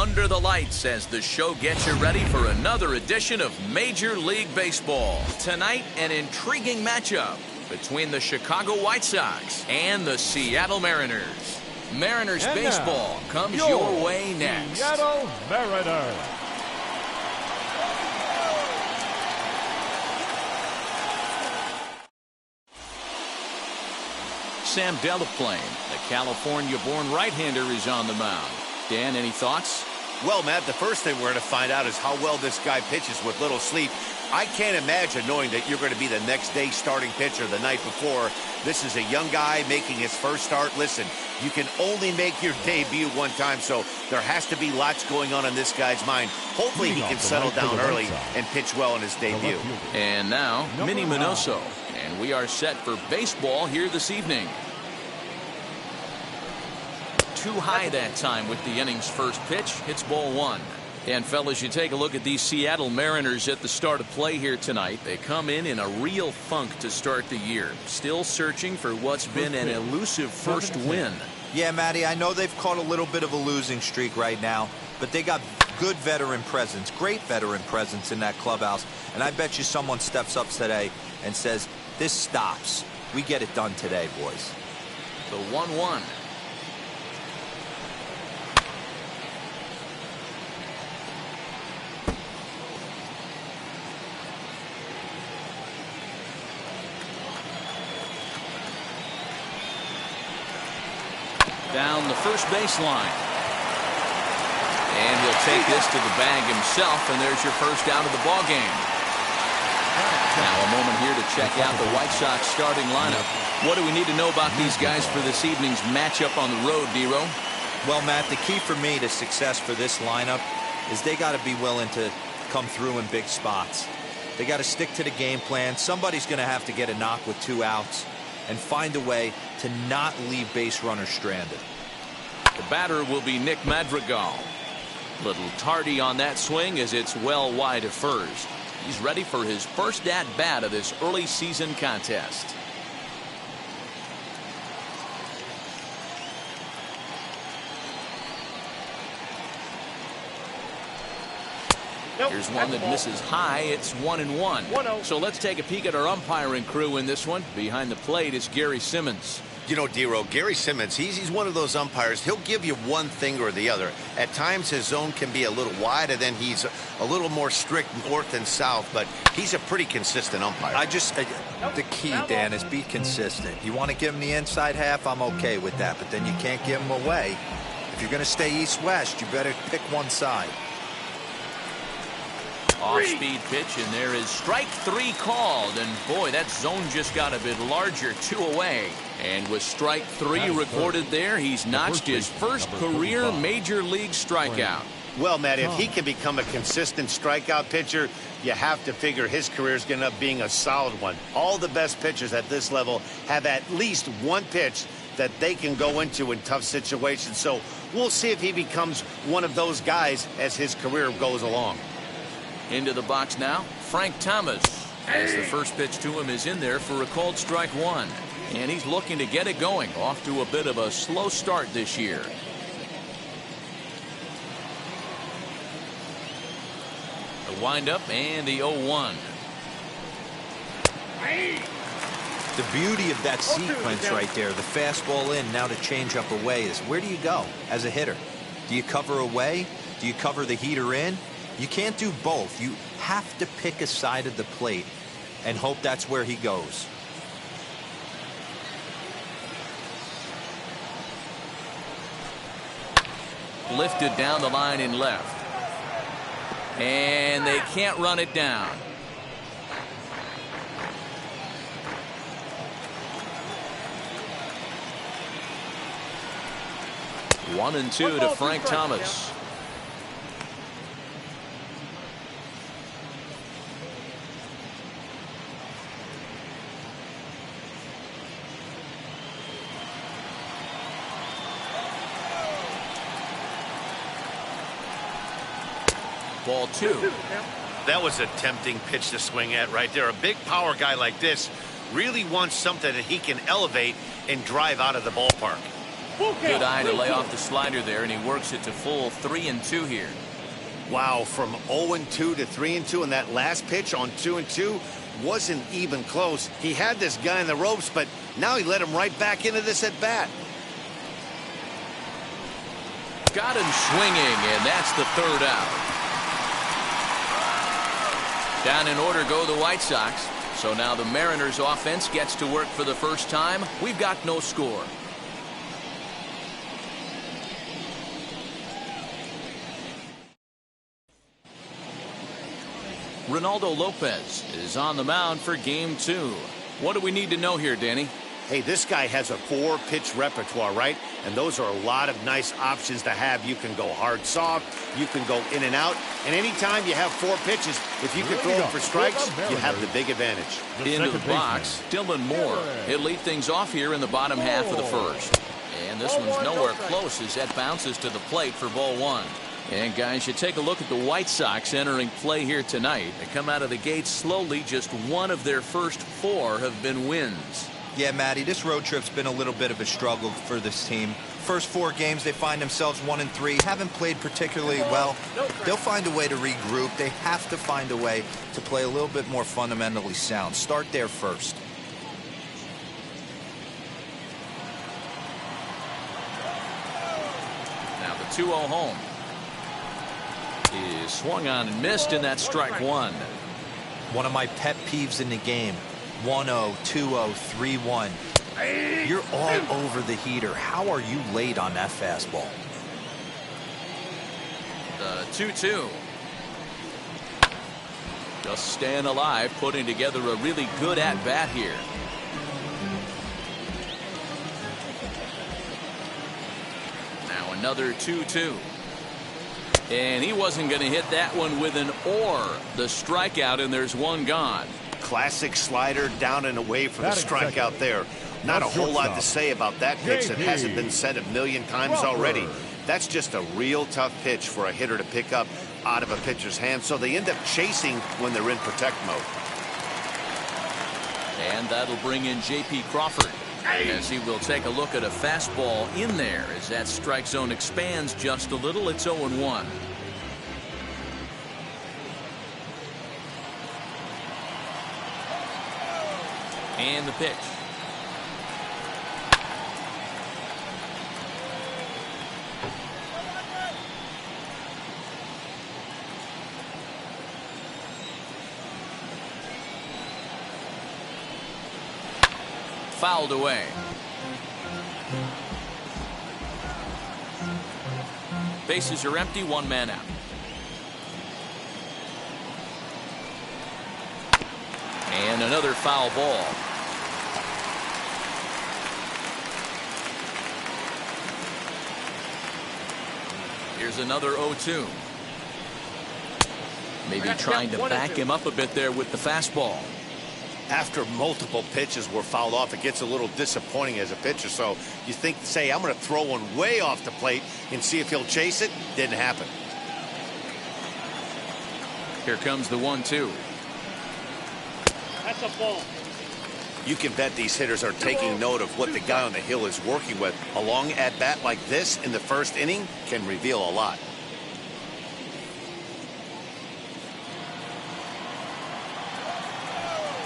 under the lights as the show gets you ready for another edition of Major League Baseball. Tonight, an intriguing matchup between the Chicago White Sox and the Seattle Mariners. Mariners and baseball comes your way next. Seattle Mariners. Sam Delaplane, the California-born right-hander, is on the mound. Dan, any thoughts? Well, Matt, the first thing we're going to find out is how well this guy pitches with little sleep. I can't imagine knowing that you're going to be the next day starting pitcher the night before. This is a young guy making his first start. Listen, you can only make your debut one time, so there has to be lots going on in this guy's mind. Hopefully he can settle down early and pitch well in his debut. And now, Minnie Minoso. And we are set for baseball here this evening. Too high that time with the inning's first pitch. It's ball one. And fellas, you take a look at these Seattle Mariners at the start of play here tonight. They come in a real funk to start the year. Still searching for what's been an elusive first win. Yeah, Matty, I know they've caught a little bit of a losing streak right now, but they got good veteran presence, great veteran presence in that clubhouse. And I bet you someone steps up today and says, this stops. We get it done today, boys. The 1-1. Down the first baseline. And he'll take this to the bag himself, and there's your first out of the ball game. Now a moment here to check out the White Sox starting lineup. What do we need to know about these guys for this evening's matchup on the road, Dero? Well, Matt, the key for me to success for this lineup is they got to be willing to come through in big spots. They got to stick to the game plan. Somebody's going to have to get a knock with 2 outs and find a way to not leave base runners stranded. The batter will be Nick Madrigal. Little tardy on that swing as it's well wide of first. He's ready for his first at-bat of this early season contest. Here's one that misses high. It's 1-1. So let's take a peek at our umpiring crew in this one. Behind the plate is Gary Simmons. You know, Dero, Gary Simmons, he's one of those umpires. He'll give you one thing or the other. At times his zone can be a little wide, and then he's a little more strict north and south, but he's a pretty consistent umpire. The key, Dan, is be consistent. You want to give him the inside half, I'm okay with that, but then you can't give him away. If you're going to stay east-west, you better pick one side. Off-speed pitch, and there is strike 3 called. And boy, that zone just got a bit larger, 2 away. And with strike 3 recorded there, he's notched his first career major league strikeout. Well, Matt, if he can become a consistent strikeout pitcher, you have to figure his career is going to end up being a solid one. All the best pitchers at this level have at least one pitch that they can go into in tough situations. So we'll see if he becomes one of those guys as his career goes along. Into the box now, Frank Thomas. As the first pitch to him is in there for a called strike 1. And he's looking to get it going. Off to a bit of a slow start this year. The windup and the 0-1. The beauty of that sequence right there, the fastball in, now the changeup away, is where do you go as a hitter? Do you cover away? Do you cover the heater in? You can't do both. You have to pick a side of the plate and hope that's where he goes. Lifted down the line in left. And they can't run it down. One and two to Frank Thomas. Ball 2. That was a tempting pitch to swing at right there. A big power guy like this really wants something that he can elevate and drive out of the ballpark. Good eye to lay off the slider there, and he works it to full 3-2 here. Wow, from 0-2 to 3-2, and that last pitch on 2-2 wasn't even close. He had this guy in the ropes, but now he let him right back into this at bat. Got him swinging, and that's the third out. Down in order go the White Sox. So now the Mariners offense gets to work for the first time. We've got no score. Ronaldo Lopez is on the mound for game 2. What do we need to know here, Danny? Hey, this guy has a 4-pitch repertoire, right? And those are a lot of nice options to have. You can go hard, soft. You can go in and out. And anytime you have 4 pitches, if you can throw them for strikes, you have the big advantage. Into the box, Dylan Moore. He'll lead things off here in the bottom half of the first. And this one's nowhere close as that bounces to the plate for ball 1. And guys, you take a look at the White Sox entering play here tonight. They come out of the gate slowly. Just one of their first 4 have been wins. Yeah, Matty, this road trip's been a little bit of a struggle for this team. First 4 games, they find themselves 1-3. Haven't played particularly well. They'll find a way to regroup. They have to find a way to play a little bit more fundamentally sound. Start there first. Now the 2-0 home is swung on and missed, and that's strike 1. One of my pet peeves in the game. 1-0, 2-0, 3-1. You're all over the heater. How are you late on that fastball? The 2-2. Just staying alive, putting together a really good at-bat here. Now another 2-2. And he wasn't going to hit that one with an or. The strikeout, and there's one gone. Classic slider down and away for the strikeout there. Not a whole lot to say about that pitch that hasn't been said a million times already. That's just a real tough pitch for a hitter to pick up out of a pitcher's hand, so they end up chasing when they're in protect mode. And that'll bring in J.P. Crawford as he will take a look at a fastball in there as that strike zone expands just a little. It's 0-1. And the pitch. Fouled away. Bases are empty, 1 man out. And another foul ball. Here's another 0-2. Maybe trying to back him up a bit there with the fastball. After multiple pitches were fouled off, it gets a little disappointing as a pitcher. So you think, say, I'm going to throw one way off the plate and see if he'll chase it. Didn't happen. Here comes the 1-2. That's a ball. You can bet these hitters are taking note of what the guy on the hill is working with. A long at-bat like this in the first inning can reveal a lot.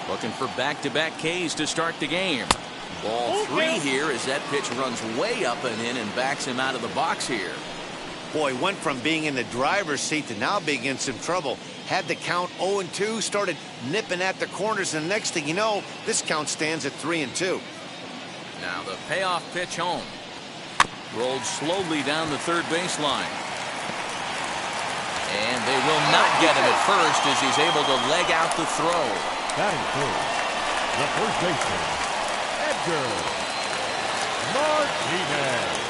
Looking for back-to-back Ks to start the game. Ball 3 here as that pitch runs way up and in and backs him out of the box here. Boy, went from being in the driver's seat to now being in some trouble. Had the count 0-2, started nipping at the corners, and the next thing you know, this count stands at 3-2. Now the payoff pitch home. Rolled slowly down the third baseline. And they will not get him at first as he's able to leg out the throw. Batting first, the first baseman, Edgar Martinez.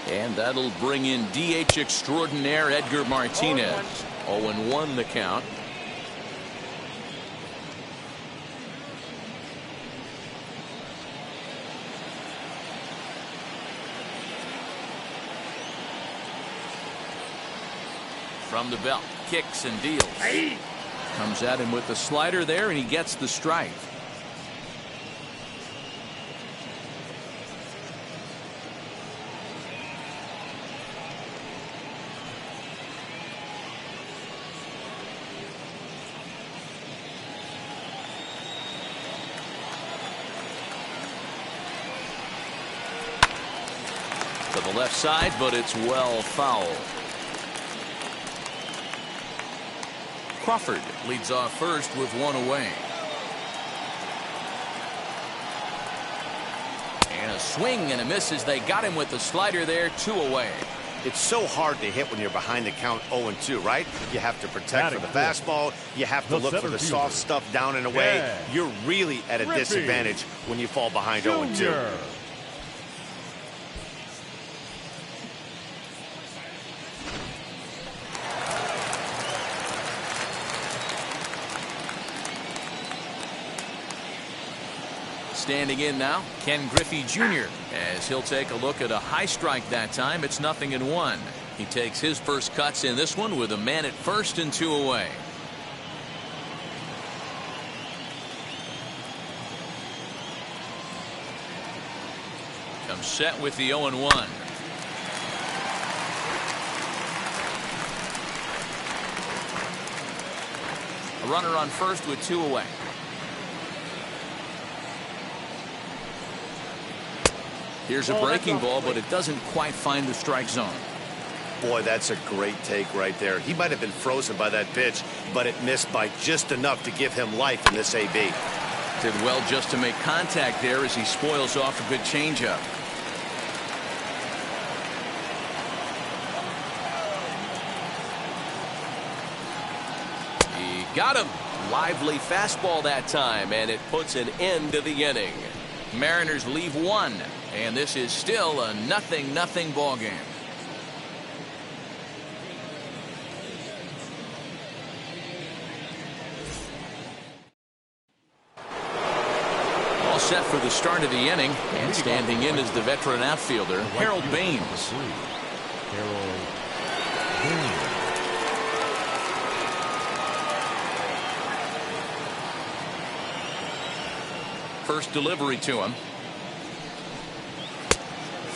And that'll bring in DH extraordinaire Edgar Martinez. 0-1 the count. From the belt, kicks and deals. Comes at him with the slider there, and he gets the strike. to the left side, but it's well foul. Crawford leads off first with one away. And a swing and a miss as they got him with the slider there, 2 away. It's so hard to hit when you're behind the count 0-2, right? You have to protect for the fastball. You have to look for the soft stuff down and away. Yeah. You're really at a disadvantage when you fall behind 0-2. Standing in now, Ken Griffey Jr. as he'll take a look at a high strike that time. It's 0-1. He takes his first cuts in this one with a man at first and 2 away. Comes set with the 0-1. A runner on first with 2 away. Here's a breaking ball, but it doesn't quite find the strike zone. Boy, that's a great take right there. He might have been frozen by that pitch, but it missed by just enough to give him life in this AB. Did well just to make contact there as he spoils off a good changeup. He got him. Lively fastball that time, and it puts an end to the inning. Mariners leave 1, and this is still a 0-0 ball game. All set for the start of the inning, and standing in is the veteran outfielder Harold Baines. Harold Baines. First delivery to him.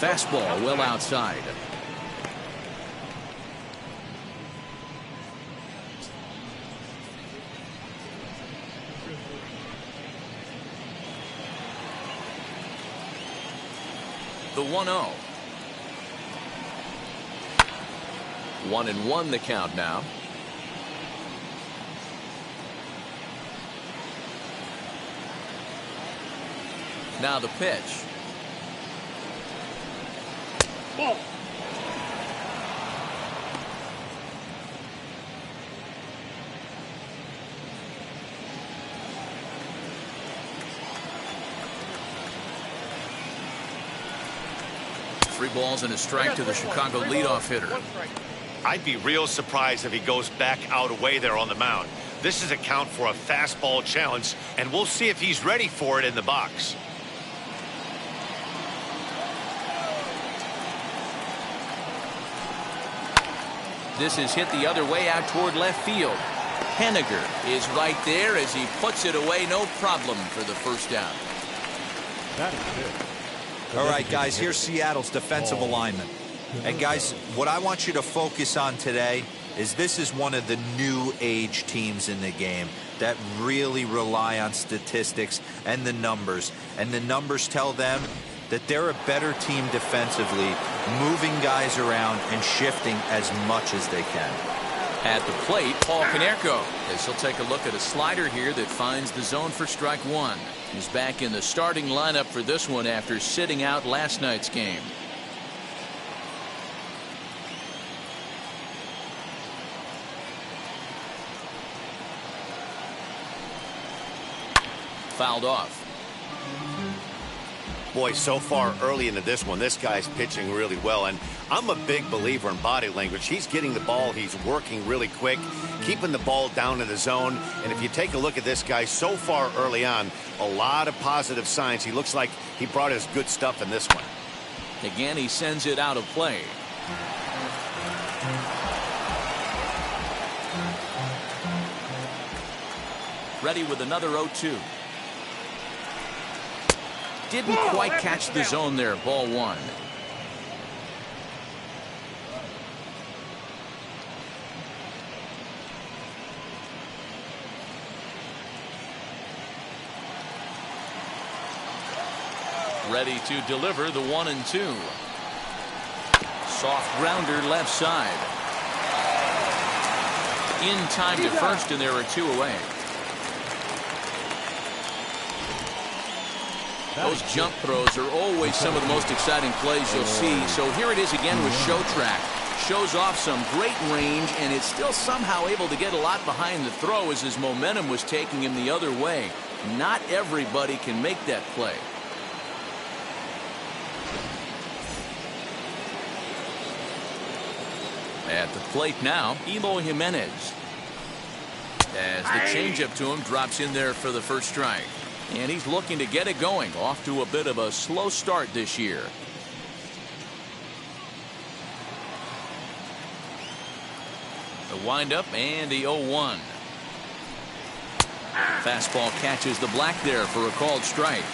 Fastball well outside. The 1-0. 1-1 the count now. Now the pitch. Ball. Three balls and a strike to the Chicago leadoff hitter. I'd be real surprised if he goes back out away there on the mound. This is a count for a fastball challenge, and we'll see if he's ready for it in the box. This is hit the other way out toward left field. Haniger is right there as he puts it away, no problem for the first down. That is it. All right, guys, here's Seattle's defensive alignment. And, guys, what I want you to focus on today is this is one of the new age teams in the game that really rely on statistics and the numbers. And the numbers tell them that they're a better team defensively, moving guys around and shifting as much as they can. At the plate, Paul Konerko, as he'll take a look at a slider here that finds the zone for strike 1. He's back in the starting lineup for this one after sitting out last night's game. Fouled off. Boy, so far early into this one, this guy's pitching really well, and I'm a big believer in body language. He's getting the ball, he's working really quick, keeping the ball down in the zone, and if you take a look at this guy so far early on, a lot of positive signs. He looks like he brought his good stuff in this one. Again, he sends it out of play. Ready with another 0-2. Didn't quite catch the zone there. Ball 1. Ready to deliver the 1-2. Soft grounder left side. In time to first, and there are 2 away. Those jump throws are always some of the most exciting plays you'll see. So here it is again with Show Track. Shows off some great range, and it's still somehow able to get a lot behind the throw as his momentum was taking him the other way. Not everybody can make that play. At the plate now, Eloy Jimenez. As the changeup to him drops in there for the first strike. And he's looking to get it going. Off to a bit of a slow start this year. The windup and the 0-1. Fastball catches the black there for a called strike.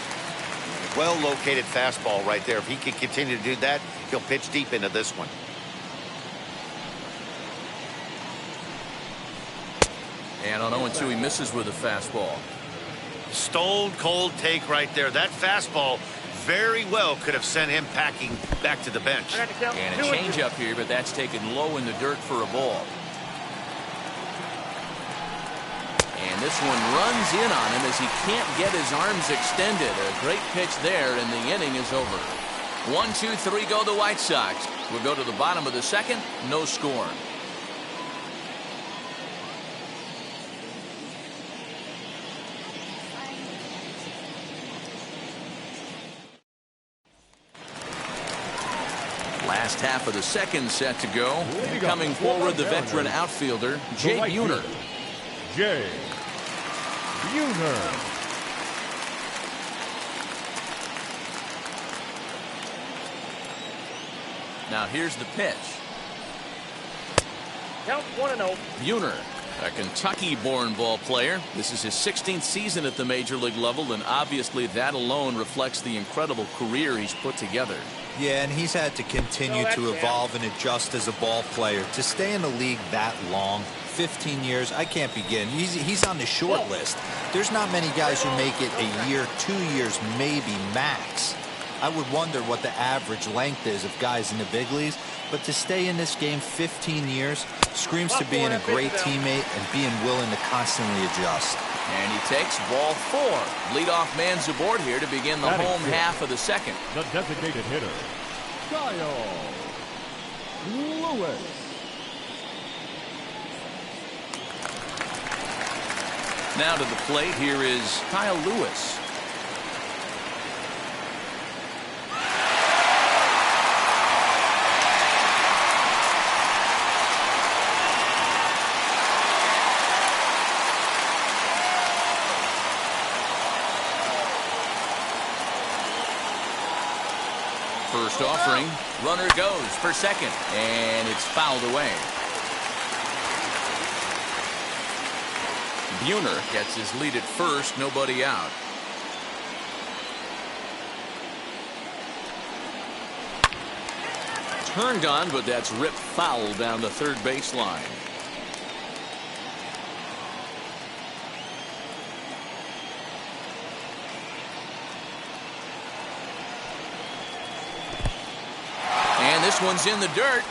Well located fastball right there. If he can continue to do that, he'll pitch deep into this one. And on 0-2 he misses with a fastball. Stone cold take right there. That fastball very well could have sent him packing back to the bench. And a changeup here, but that's taken low in the dirt for a ball. And this one runs in on him as he can't get his arms extended. A great pitch there, and the inning is over. 1, 2, 3 go the White Sox. We'll go to the bottom of the second. No score. Last half of the second set to go. And coming forward, the veteran outfielder, Jay Bunner. Jay Bunner. Now here's the pitch. Count 1-0. Bunner, a Kentucky-born ball player. This is his 16th season at the major league level, and obviously that alone reflects the incredible career he's put together. Yeah, and he's had to continue to evolve and adjust as a ball player. To stay in the league that long, 15 years, I can't begin. He's on the short list. There's not many guys who make it a year, 2 years, maybe max. I would wonder what the average length is of guys in the big leagues, but to stay in this game 15 years screams to being a great teammate and being willing to constantly adjust. And he takes ball 4. Leadoff man's aboard here to begin the home half of the second. The designated hitter, Kyle Lewis. Now to the plate, here is Kyle Lewis. First offering, runner goes for second, and it's fouled away. Bunner gets his lead at first, nobody out. Turned on, but that's ripped foul down the third baseline. And this one's in the dirt.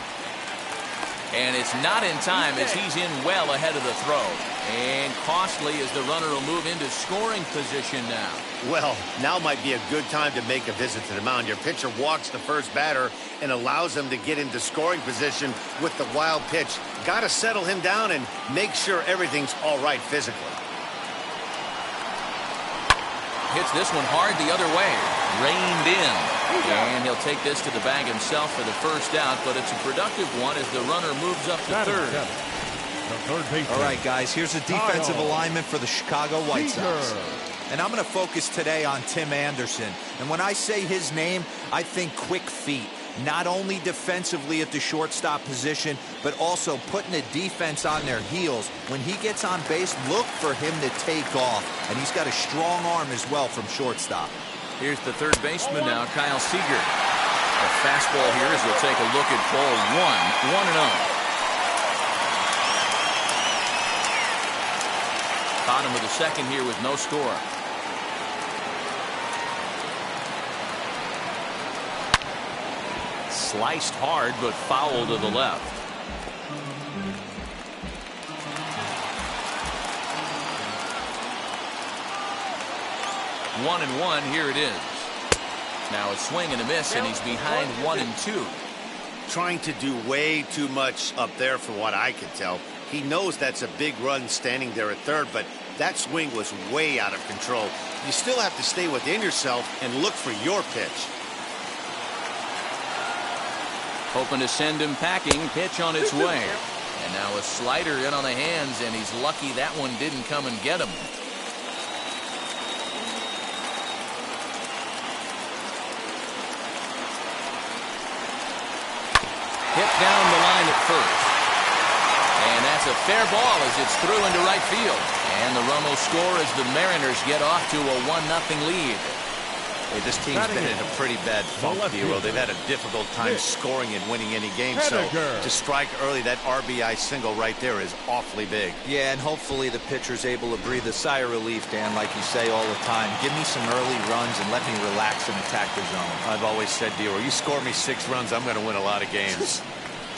And it's not in time as he's in well ahead of the throw. And costly as the runner will move into scoring position now. Well, now might be a good time to make a visit to the mound. Your pitcher walks the first batter and allows him to get into scoring position with the wild pitch. Got to settle him down and make sure everything's all right physically. Hits this one hard the other way. Reined in. And he'll take this to the bag himself for the first out, but it's a productive one as the runner moves up to third. All right, guys, here's a defensive alignment for the Chicago White Sox. And I'm going to focus today on Tim Anderson. And when I say his name, I think quick feet. Not only defensively at the shortstop position, but also putting the defense on their heels. When he gets on base, look for him to take off. And he's got a strong arm as well from shortstop. Here's the third baseman now, Kyle Seager. A fastball here as we'll take a look at ball 1, 1-0. Bottom of the second here with no score. Sliced hard, but foul to the left. 1-1. Here it is. Now a swing and a miss, and he's behind 1-2. Trying to do way too much up there for what I could tell. He knows that's a big run standing there at third, but that swing was way out of control. You still have to stay within yourself and look for your pitch. Hoping to send him packing. Pitch on its way. And now a slider in on the hands, and he's lucky that one didn't come and get him. Hit down the line at first. And that's a fair ball as it's through into right field. And the run will score as the Mariners get off to a 1-0 lead. Hey, this team's been in a pretty bad funk, Dero. They've had a difficult time scoring and winning any game. So to strike early, that RBI single right there is awfully big. Yeah, and hopefully the pitcher's able to breathe a sigh of relief, Dan, like you say all the time. Give me some early runs and let me relax and attack the zone. I've always said, Dero, you score me 6 runs, I'm going to win a lot of games.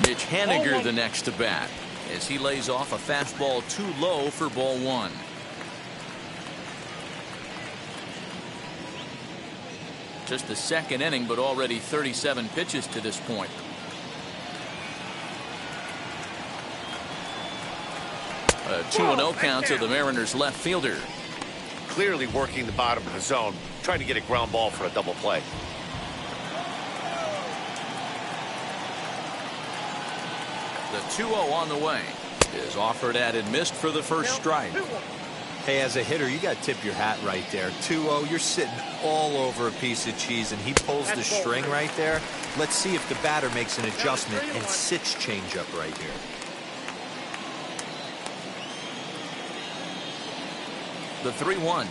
Mitch Haniger the next to bat as he lays off a fastball too low for ball 1. Just the second inning, but already 37 pitches to this point. A 2-0 count to the Mariners left fielder. Clearly working the bottom of the zone, trying to get a ground ball for a double play. The 2-0 on the way is offered at and missed for the first strike. Hey, as a hitter, you got to tip your hat right there. 2-0, you're sitting all over a piece of cheese, and he pulls the string right there. Let's see if the batter makes an adjustment and sits changeup right here. The 3-1.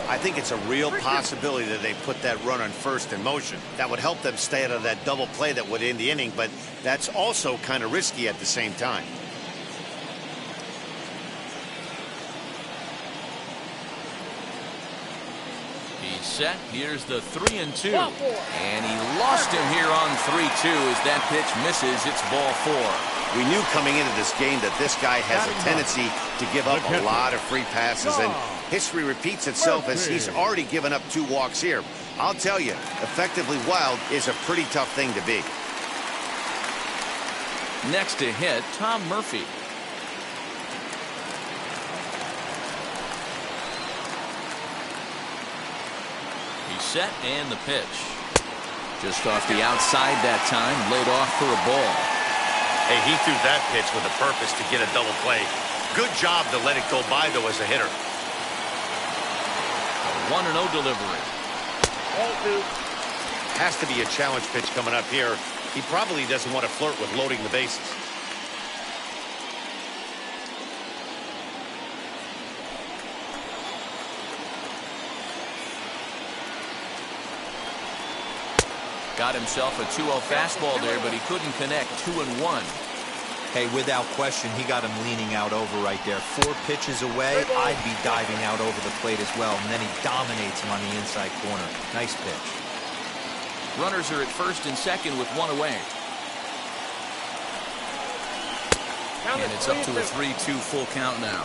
I think it's a real possibility that they put that run on first in motion. That would help them stay out of that double play that would end the inning, but that's also kind of risky at the same time. He's set. Here's the 3-2. And he lost him here on 3-2 as that pitch misses. It's ball 4. We knew coming into this game that this guy has a tendency to give up a lot of free passes, and history repeats itself as he's already given up 2 walks here. I'll tell you, effectively wild is a pretty tough thing to be. Next to hit, Tom Murphy. He's set and the pitch. Just off the outside that time, laid off for a ball. Hey, he threw that pitch with a purpose to get a double play. Good job to let it go by, though, as a hitter. A 1-0 delivery. Has to be a challenge pitch coming up here. He probably doesn't want to flirt with loading the bases. Got himself a 2-0 fastball there, but he couldn't connect. 2-1. Hey, without question, he got him leaning out over right there. 4 pitches away, I'd be diving out over the plate as well. And then he dominates him on the inside corner. Nice pitch. Runners are at first and second with 1 away. And it's up to a 3-2 full count now.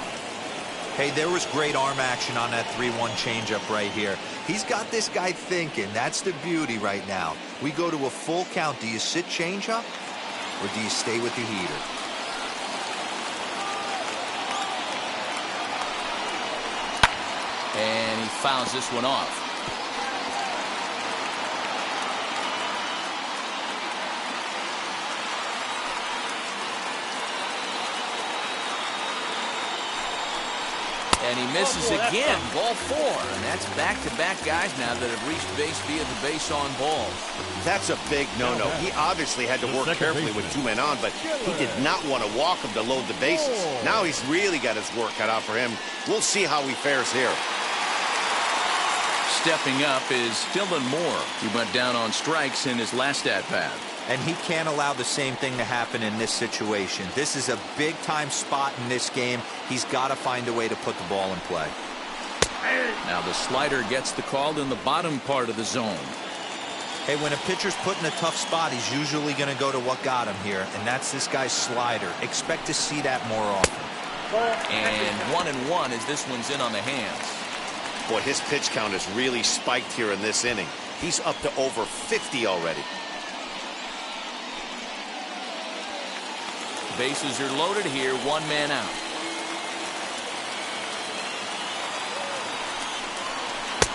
Hey, there was great arm action on that 3-1 changeup right here. He's got this guy thinking. That's the beauty right now. We go to a full count. Do you sit changeup or do you stay with the heater? And he fouls this one off. And he misses again. Ball 4. And that's back-to-back guys now that have reached base via the base on balls. That's a big no-no. He obviously had to work carefully with 2 men on, but he did not want to walk him to load the bases. Now he's really got his work cut out for him. We'll see how he fares here. Stepping up is Dylan Moore. He went down on strikes in his last at-bat. And he can't allow the same thing to happen in this situation. This is a big-time spot in this game. He's got to find a way to put the ball in play. Now the slider gets the call in the bottom part of the zone. Hey, when a pitcher's put in a tough spot, he's usually going to go to what got him here, and that's this guy's slider. Expect to see that more often. And 1-1 as this one's in on the hands. Boy, his pitch count has really spiked here in this inning. He's up to over 50 already. Bases are loaded here, one man out.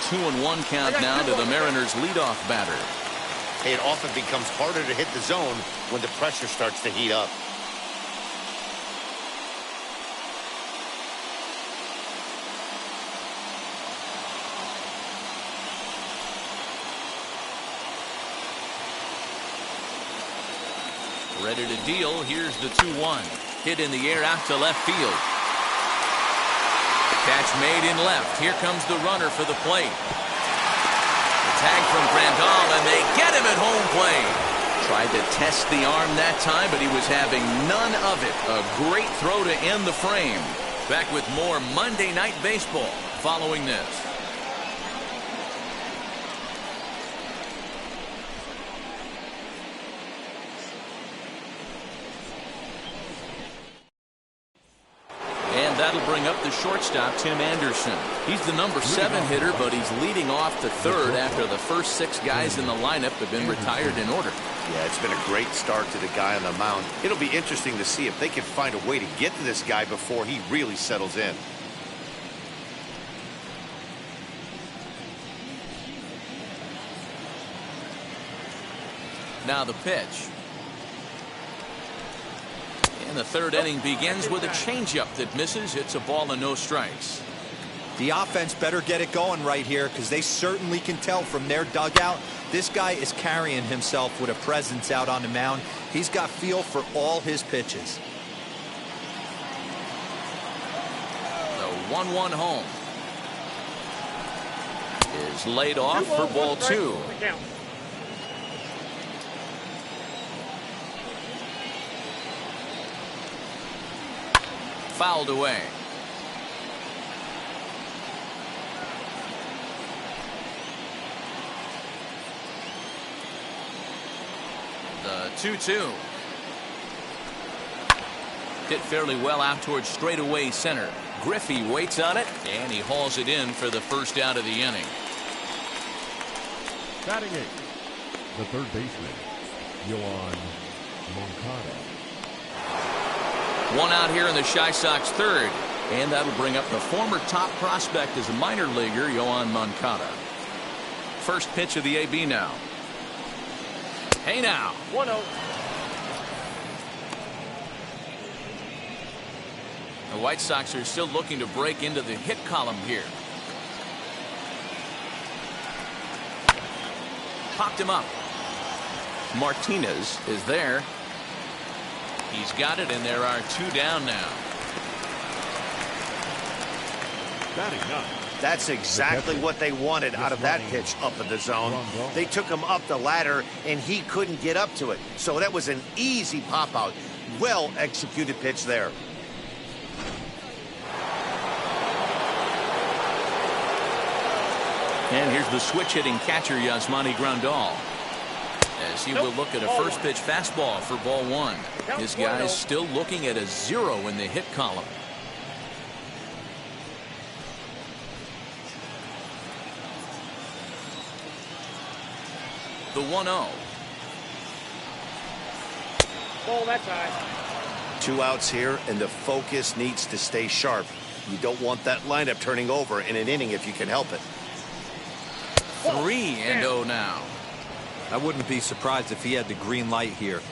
Two and one count now to the Mariners' leadoff batter. It often becomes harder to hit the zone when the pressure starts to heat up. Ready to deal. Here's the 2-1. Hit in the air out to left field. Catch made in left. Here comes the runner for the plate. The tag from Grandal, and they get him at home plate. Tried to test the arm that time, but he was having none of it. A great throw to end the frame. Back with more Monday Night Baseball following this. That'll bring up the shortstop, Tim Anderson. He's the number 7 hitter, but he's leading off the third after the first 6 guys in the lineup have been retired in order. Yeah, it's been a great start to the guy on the mound. It'll be interesting to see if they can find a way to get to this guy before he really settles in. Now the pitch. And the third inning begins with a changeup that misses. It's a ball and no strikes. The offense better get it going right here, because they certainly can tell from their dugout this guy is carrying himself with a presence out on the mound. He's got feel for all his pitches. The 1-1 home is laid off for ball 2. Fouled away. The 2-2. Hit fairly well out towards straightaway center. Griffey waits on it, and he hauls it in for the first out of the inning. Batting 8, the third baseman, Yoan Moncada. One out here in the Chi Sox third, and that'll bring up the former top prospect as a minor leaguer, Yoan Moncada. First pitch of the AB now. Hey now. 1-0. The White Sox are still looking to break into the hit column here. Popped him up. Martinez is there. He's got it, and there are 2 down now. Batting 9. That's exactly what they wanted out of that pitch up in the zone. They took him up the ladder, and he couldn't get up to it. So that was an easy pop-out. Well-executed pitch there. And here's the switch-hitting catcher, Yasmani Grandal, as he will look at a first-pitch fastball for ball 1. His guy's still looking at a 0 in the hit column. The 1-0. Ball that side. 2 outs here, and the focus needs to stay sharp. You don't want that lineup turning over in an inning if you can help it. 3-0 now. I wouldn't be surprised if he had the green light here.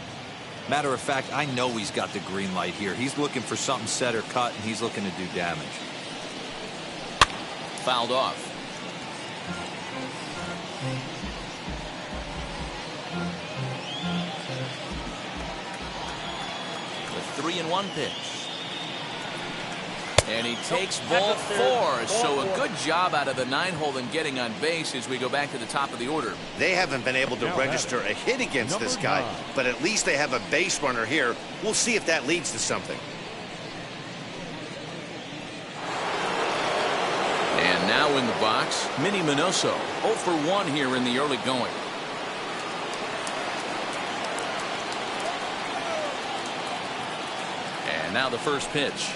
Matter of fact, I know he's got the green light here. He's looking for something set or cut, and he's looking to do damage. Fouled off. The 3-1 pitch. And he takes ball 4. So a good job out of the 9-hole in getting on base as we go back to the top of the order. They haven't been able to register a hit against this guy, but at least they have a base runner here. We'll see if that leads to something. And now in the box, Minnie Minoso, 0 for 1 here in the early going. Now the first pitch.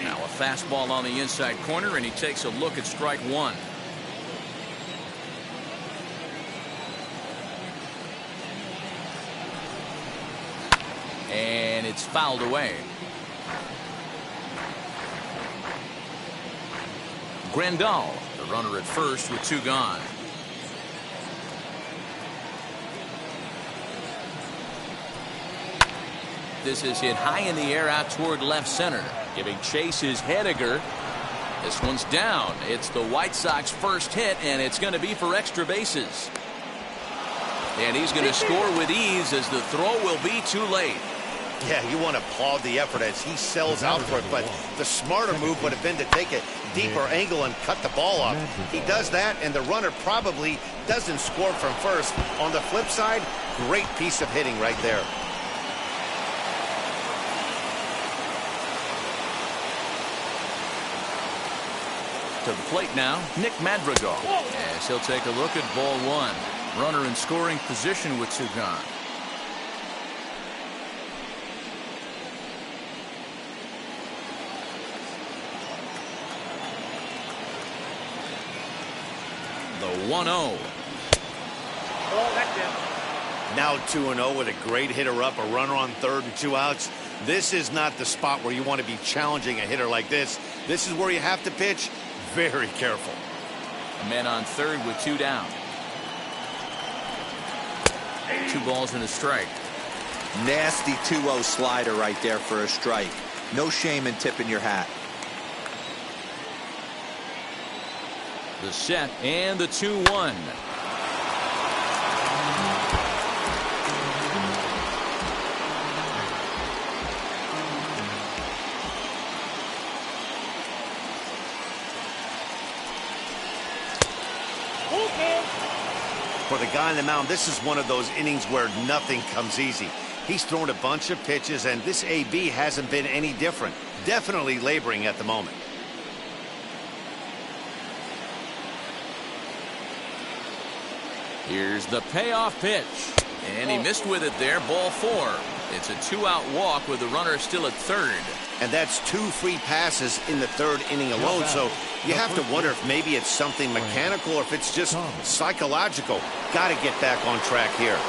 Now a fastball on the inside corner, and he takes a look at strike one. And it's fouled away. Grandal, the runner at first with two gone. This is hit high in the air out toward left center. Giving chase is Haniger. This one's down. It's the White Sox first hit, and it's going to be for extra bases. And he's going to score with ease as the throw will be too late. Yeah, you want to applaud the effort as he sells out for it, but the smarter move would have been to take a deeper angle and cut the ball off. He does that, and the runner probably doesn't score from first. On the flip side, great piece of hitting right there. To the plate now, Nick Madrigal. As he'll take a look at ball one. Runner in scoring position with two gone. The 1-0. Oh, that's it. Now 2-0 with a great hitter up, a runner on third and two outs. This is not the spot where you want to be challenging a hitter like this. This is where you have to pitch very careful. A man on third with two down. 2 balls and a strike. Nasty 2-0 slider right there for a strike. No shame in tipping your hat. The set and the 2-1. For the guy on the mound, this is one of those innings where nothing comes easy. He's thrown a bunch of pitches, and this AB hasn't been any different. Definitely laboring at the moment. Here's the payoff pitch. And he missed with it there, ball 4. It's a 2-out walk with the runner still at third. And that's 2 free passes in the third inning alone, so you have to wonder if maybe it's something mechanical or if it's just psychological. Got to get back on track here.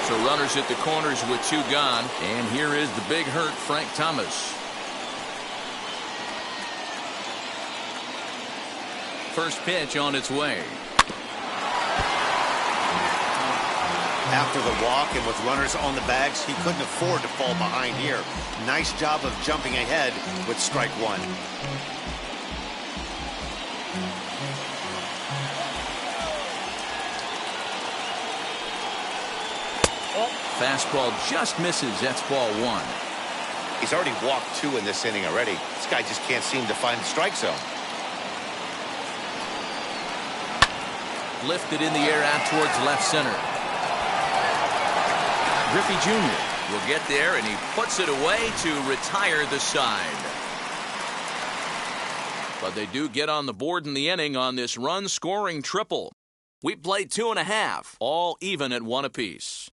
So runners at the corners with 2 gone, and here is the big hurt Frank Thomas. First pitch on its way. After the walk and with runners on the bags, he couldn't afford to fall behind here. Nice job of jumping ahead with strike one. Fastball just misses. That's ball 1. He's already walked 2 in this inning already. This guy just can't seem to find the strike zone. Lifted in the air out towards left center. Griffey Jr. will get there, and he puts it away to retire the side. But they do get on the board in the inning on this run-scoring triple. We played 2.5, all even at 1 apiece.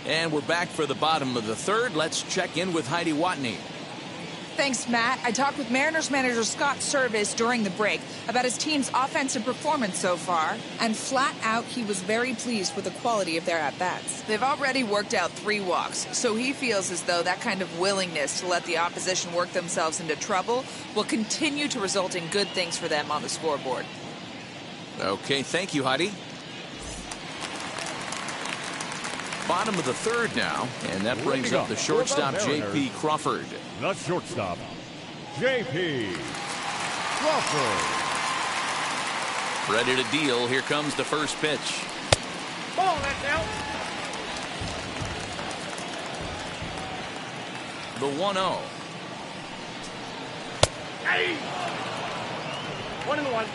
And we're back for the bottom of the third. Let's check in with Heidi Watney. Thanks, Matt. I talked with Mariners manager Scott Service during the break about his team's offensive performance so far, and flat out, he was very pleased with the quality of their at-bats. They've already worked out 3 walks, so he feels as though that kind of willingness to let the opposition work themselves into trouble will continue to result in good things for them on the scoreboard. Okay, thank you, Heidi. Bottom of the third now, and that brings up the shortstop, J.P. Crawford. The shortstop, J.P. Crawford. Ready to deal. Here comes the first pitch. Ball, that's out. The 1-0. Hey! 1-1.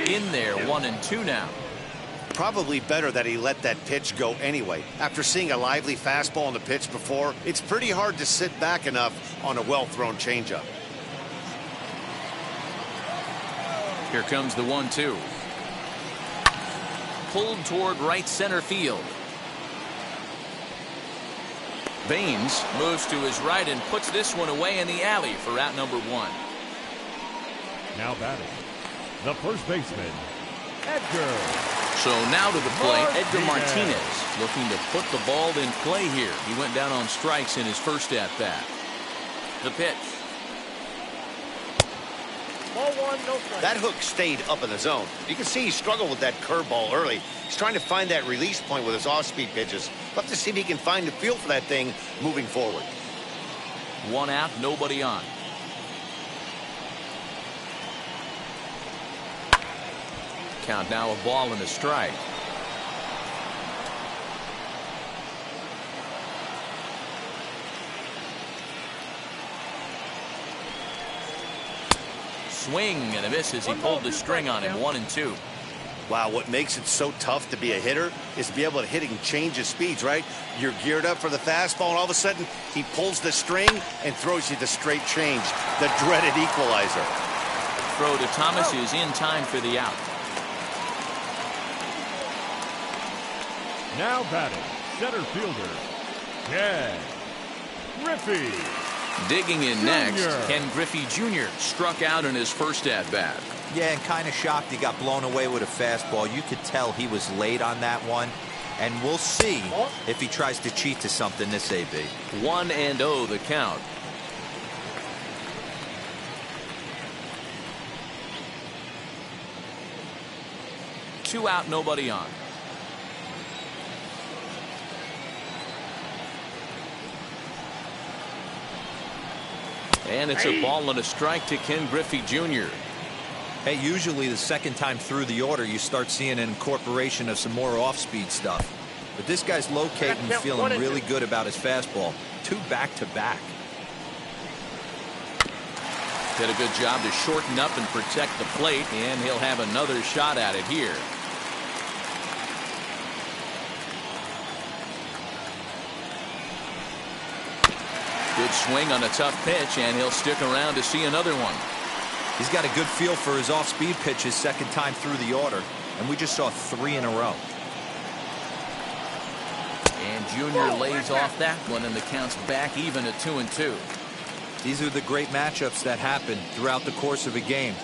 In there, 1-2 now. Probably better that he let that pitch go anyway. After seeing a lively fastball on the pitch before, it's pretty hard to sit back enough on a well-thrown changeup. Here comes the 1-2. Pulled toward right center field. Baines moves to his right and puts this one away in the alley for out number 1. Now batting, the first baseman, Edgar. So now to the plate, Edgar Martinez looking to put the ball in play here. He went down on strikes in his first at-bat. The pitch. Ball 1, no strike. That hook stayed up in the zone. You can see he struggled with that curveball early. He's trying to find that release point with his off-speed pitches. Love to see if he can find the feel for that thing moving forward. 1 out, nobody on. Count now a ball and a strike. Swing and a miss as he pulled the string on him. 1-2. Wow, what makes it so tough to be a hitter is to be able to hit and change his speeds, right? You're geared up for the fastball, and all of a sudden, he pulls the string and throws you the straight change, the dreaded equalizer. Throw to Thomas is in time for the out. Now batting, center fielder, Ken Griffey. Digging in next, Ken Griffey Jr. struck out in his first at-bat. Yeah, and kind of shocked he got blown away with a fastball. You could tell he was late on that one. And we'll see if he tries to cheat to something this AB. 1-0 the count. Two out, nobody on. And it's a ball and a strike to Ken Griffey Jr. Hey, usually the second time through the order, you start seeing an incorporation of some more off-speed stuff. But this guy's locating and feeling really good about his fastball. 2 back-to-back. Did a good job to shorten up and protect the plate, and he'll have another shot at it here. Good swing on a tough pitch, and he'll stick around to see another one. He's got a good feel for his off-speed pitches second time through the order, and we just saw 3 in a row. And Junior lays off that one, and the count's back even at 2-2. These are the great matchups that happen throughout the course of a game.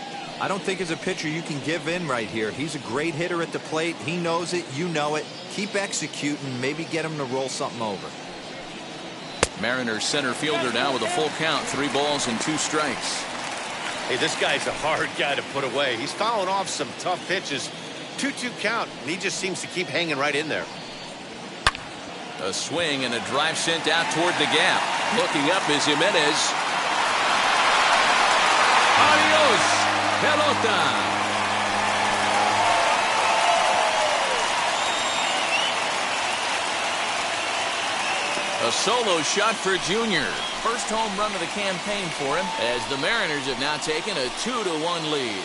I don't think as a pitcher you can give in right here. He's a great hitter at the plate. He knows it. You know it. Keep executing. Maybe get him to roll something over. Mariners center fielder now with a full count. 3 balls and 2 strikes. Hey, this guy's a hard guy to put away. He's fouling off some tough pitches. 2-2 count, and he just seems to keep hanging right in there. A swing and a drive sent out toward the gap. Looking up is Jimenez. Adios, pelota. A solo shot for Junior. First home run of the campaign for him, as the Mariners have now taken a 2-1 lead.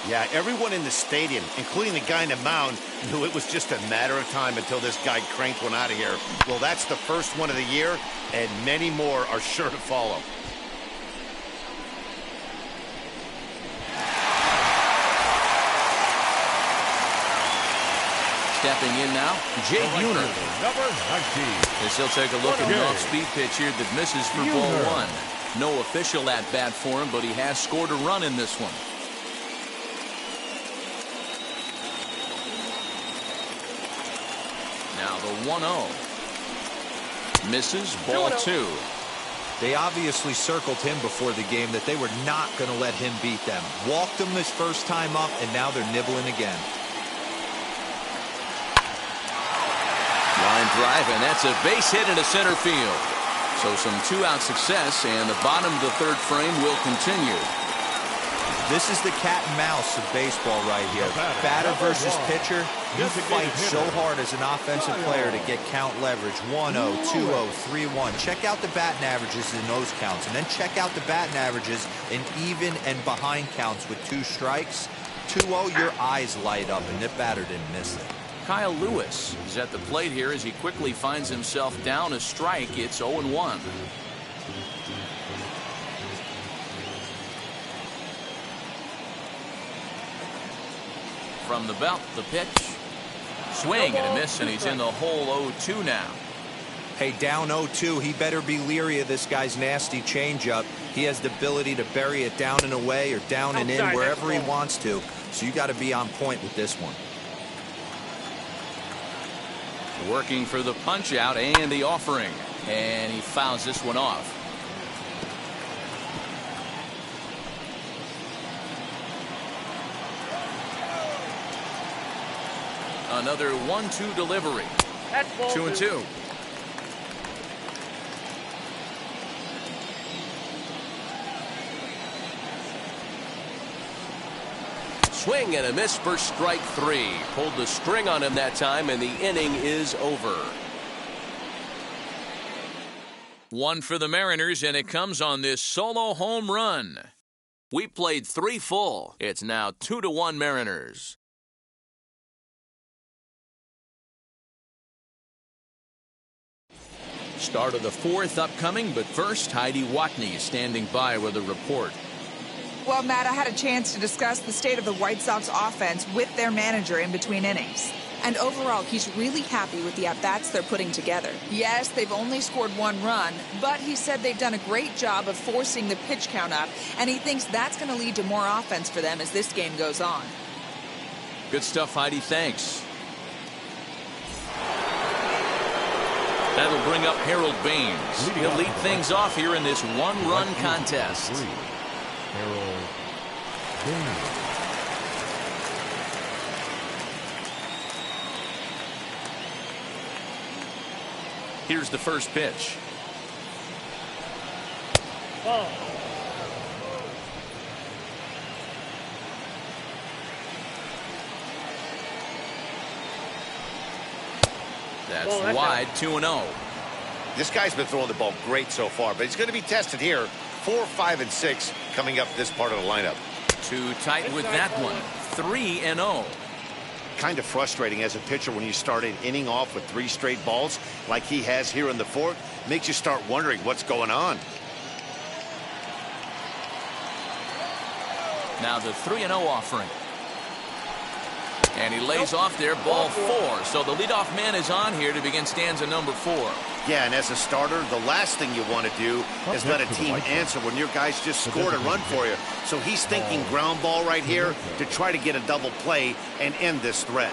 Yeah, everyone in the stadium, including the guy in the mound, knew it was just a matter of time until this guy cranked one out of here. Well, that's the first one of the year, and many more are sure to follow. Stepping in now, Jay Bunner. Number 19. As he'll take a look at an off-speed pitch here that misses for ball 1. No official at-bat for him, but he has scored a run in this one. Now the 1-0. Misses, ball 2. They obviously circled him before the game that they were not going to let him beat them. Walked him his first time up, and now they're nibbling again. Line drive, and that's a base hit into center field. So some 2-out success, and the bottom of the 3rd frame will continue. This is the cat and mouse of baseball right here. Batter versus pitcher. You fight so hard as an offensive player to get count leverage. 1-0, 2-0, 3-1. Check out the batting averages in those counts, and then check out the batting averages in even and behind counts with 2 strikes. 2-0, your eyes light up, and the batter didn't miss it. Kyle Lewis is at the plate here as he quickly finds himself down a strike. It's 0-1. From the belt, the pitch. Swing and a miss, and he's in the hole 0-2 now. Hey, down 0-2, he better be leery of this guy's nasty changeup. He has the ability to bury it down and away or down and in wherever he wants to. So you got to be on point with this one. Working for the punch out and the offering, and he fouls this one off. Another 1-2 delivery. 2-2. Swing and a miss for strike 3. Pulled the string on him that time, and the inning is over. 1 for the Mariners, and it comes on this solo home run. We played 3 full. It's now 2-1 Mariners. Start of the 4th upcoming, but first, Heidi Watney standing by with a report. Well, Matt, I had a chance to discuss the state of the White Sox offense with their manager in between innings. And overall, he's really happy with the at-bats they're putting together. Yes, they've only scored 1 run, but he said they've done a great job of forcing the pitch count up, and he thinks that's going to lead to more offense for them as this game goes on. Good stuff, Heidi. Thanks. That'll bring up Harold Baines. He'll lead things off here in this 1-run contest. Harold Baines. Here's the first pitch. Ball. That's wide, 2-0. This guy's been throwing the ball great so far, but he's going to be tested here. 4, 5, and 6 coming up this part of the lineup. Too tight with that one. 3-0. Kind of frustrating as a pitcher when you start an inning off with 3 straight balls like he has here in the 4th. Makes you start wondering what's going on. Now the 3-0 offering. And he lays off there, ball 4. So the leadoff man is on here to begin stanza number 4. Yeah, and as a starter, the last thing you want to do is let a team answer when your guys just scored a run for you. So he's thinking ground ball right here to try to get a double play and end this threat.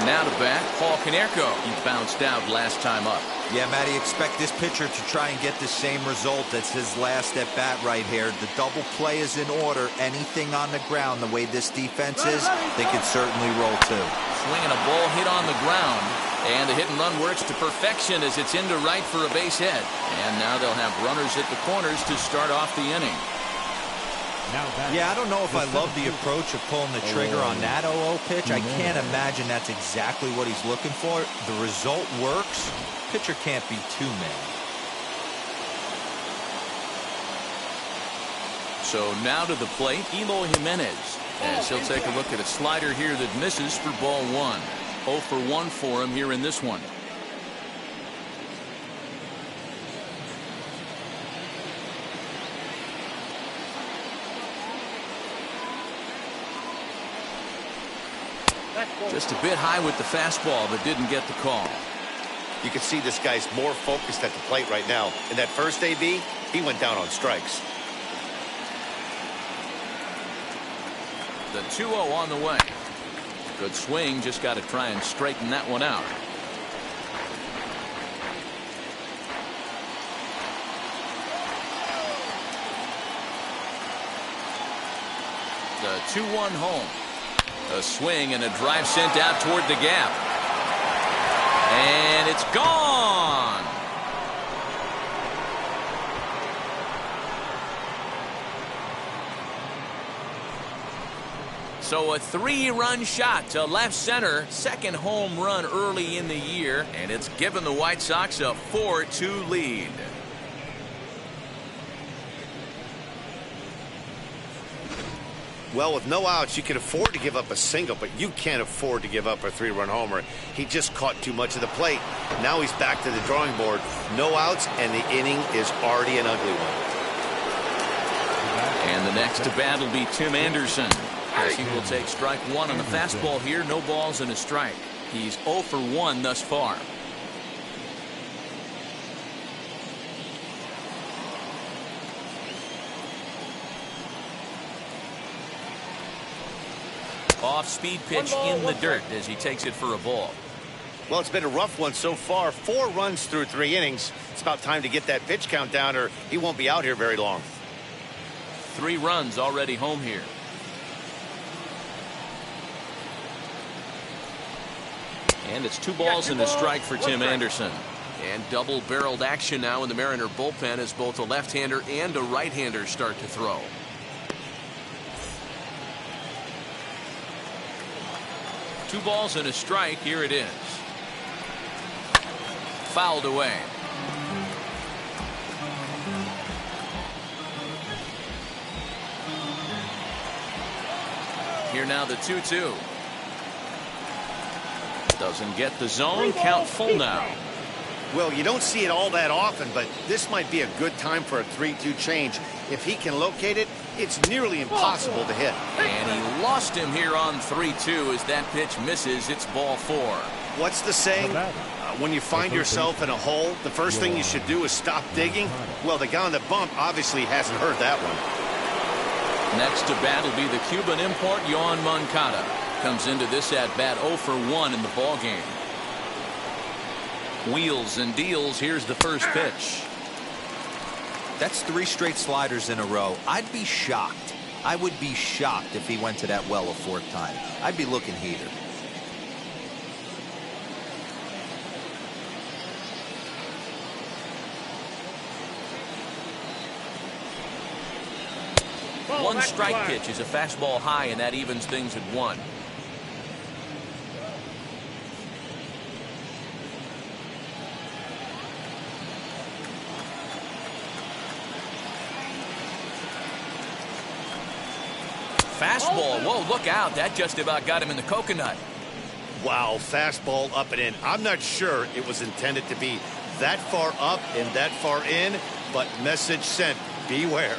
Now to bat, Paul Konerko. He bounced out last time up. Yeah, Matty, expect this pitcher to try and get the same result as his last at bat right here. The double play is in order. Anything on the ground, the way this defense is, they can certainly roll too. Swinging a ball hit on the ground. And the hit and run works to perfection as it's into right for a base hit. And now they'll have runners at the corners to start off the inning. Yeah, I don't know if I love the approach of pulling the trigger on that 0-0 pitch. I can't imagine that's exactly what he's looking for. The result works. Pitcher can't be too mad. So now to the plate, Eloy Jimenez. As he'll take a look at a slider here that misses for ball 1. 0 for 1 for him here in this one. Just a bit high with the fastball, but didn't get the call. You can see this guy's more focused at the plate right now. In that first AB, he went down on strikes. The 2-0 on the way. Good swing, just got to try and straighten that one out. The 2-1 home. A swing and a drive sent out toward the gap. And it's gone. So a 3-run shot to left center. Second home run early in the year. And it's given the White Sox a 4-2 lead. Well, with no outs, you can afford to give up a single, but you can't afford to give up a 3-run homer. He just caught too much of the plate. Now he's back to the drawing board. No outs, and the inning is already an ugly one. And the next to bat will be Tim Anderson, as he will take strike one on the fastball here. No balls and a strike. He's 0 for 1 thus far. Off-speed pitch in the dirt as he takes it for a ball. Well, it's been a rough one so far. 4 runs through 3 innings. It's about time to get that pitch count down, or he won't be out here very long. 3 runs already home here. And it's 2 balls and a strike for Tim Anderson. And double-barreled action now in the Mariner bullpen as both a left-hander and a right-hander start to throw. Two balls and a strike. Here it is. Fouled away. Here now the 2-2. Doesn't get the zone. Count full now. Well, you don't see it all that often, but this might be a good time for a 3-2 change. If he can locate it, it's nearly impossible to hit. And he lost him here on 3-2 as that pitch misses. It's ball 4. What's the saying? When you find yourself in a hole, the first thing you should do is stop digging. Well, the guy on the bump obviously hasn't heard that one. Next to bat will be the Cuban import, Yoan Moncada. Comes into this at-bat 0 for 1 in the ballgame. Wheels and deals. Here's the first pitch. That's 3 straight sliders in a row. I'd be shocked. I would be shocked if he went to that well a 4th time. I'd be looking heater. One strike pitch is a fastball high, and that evens things at 1. Fastball. Whoa, look out. That just about got him in the coconut. Wow, fastball up and in. I'm not sure it was intended to be that far up and that far in, but message sent. Beware.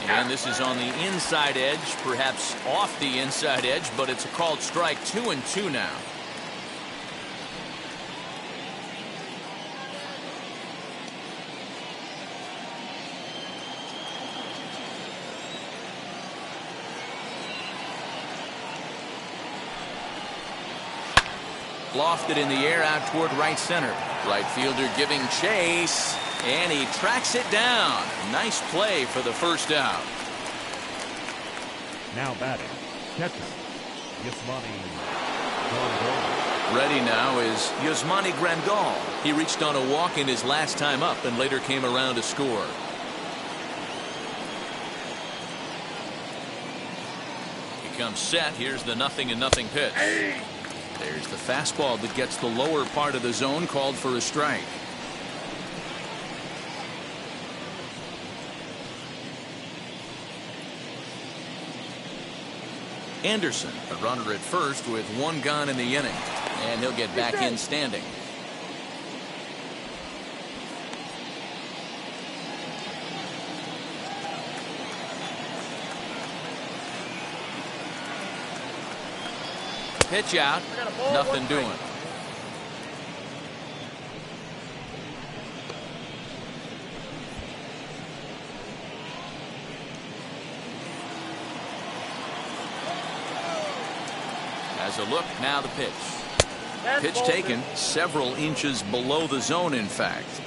And this is on the inside edge, perhaps off the inside edge, but it's a called strike. 2-2 now. Lofted in the air out toward right center. Right fielder giving chase, and he tracks it down. Nice play for the first out. Now batting, catcher, Yasmani. Ready now is Yasmani Grandal. He reached on a walk in his last time up and later came around to score. He comes set. Here's the 0-0 pitch. There's the fastball that gets the lower part of the zone, called for a strike. Anderson, a runner at first with 1 gone in the inning, and he'll get back in standing. Pitch out, nothing doing. As a look, now the pitch. Pitch taken several inches below the zone, in fact.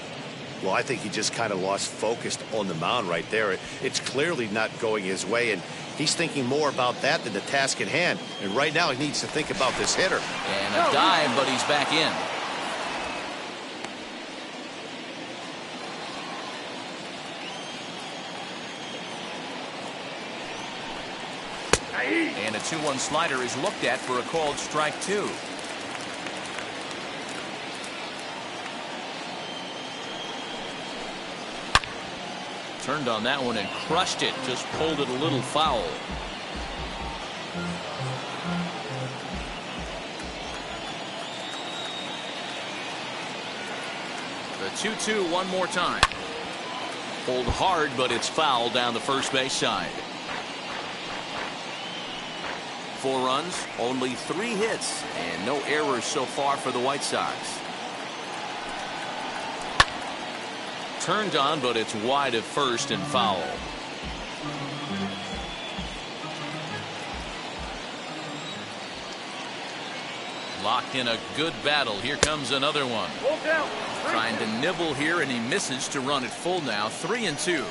Well, I think he just kind of lost focus on the mound right there. It's clearly not going his way, and he's thinking more about that than the task at hand. And right now he needs to think about this hitter. And a dive, but he's back in. And a 2-1 slider is looked at for a called strike 2. Turned on that one and crushed it. Just pulled it a little foul. The 2-2 one more time. Pulled hard, but it's foul down the first base side. 4 runs, only 3 hits, and no errors so far for the White Sox. Turned on, but it's wide at first and foul. Locked in a good battle. Here comes another one. Trying to nibble here, and he misses to run it full now. 3-2.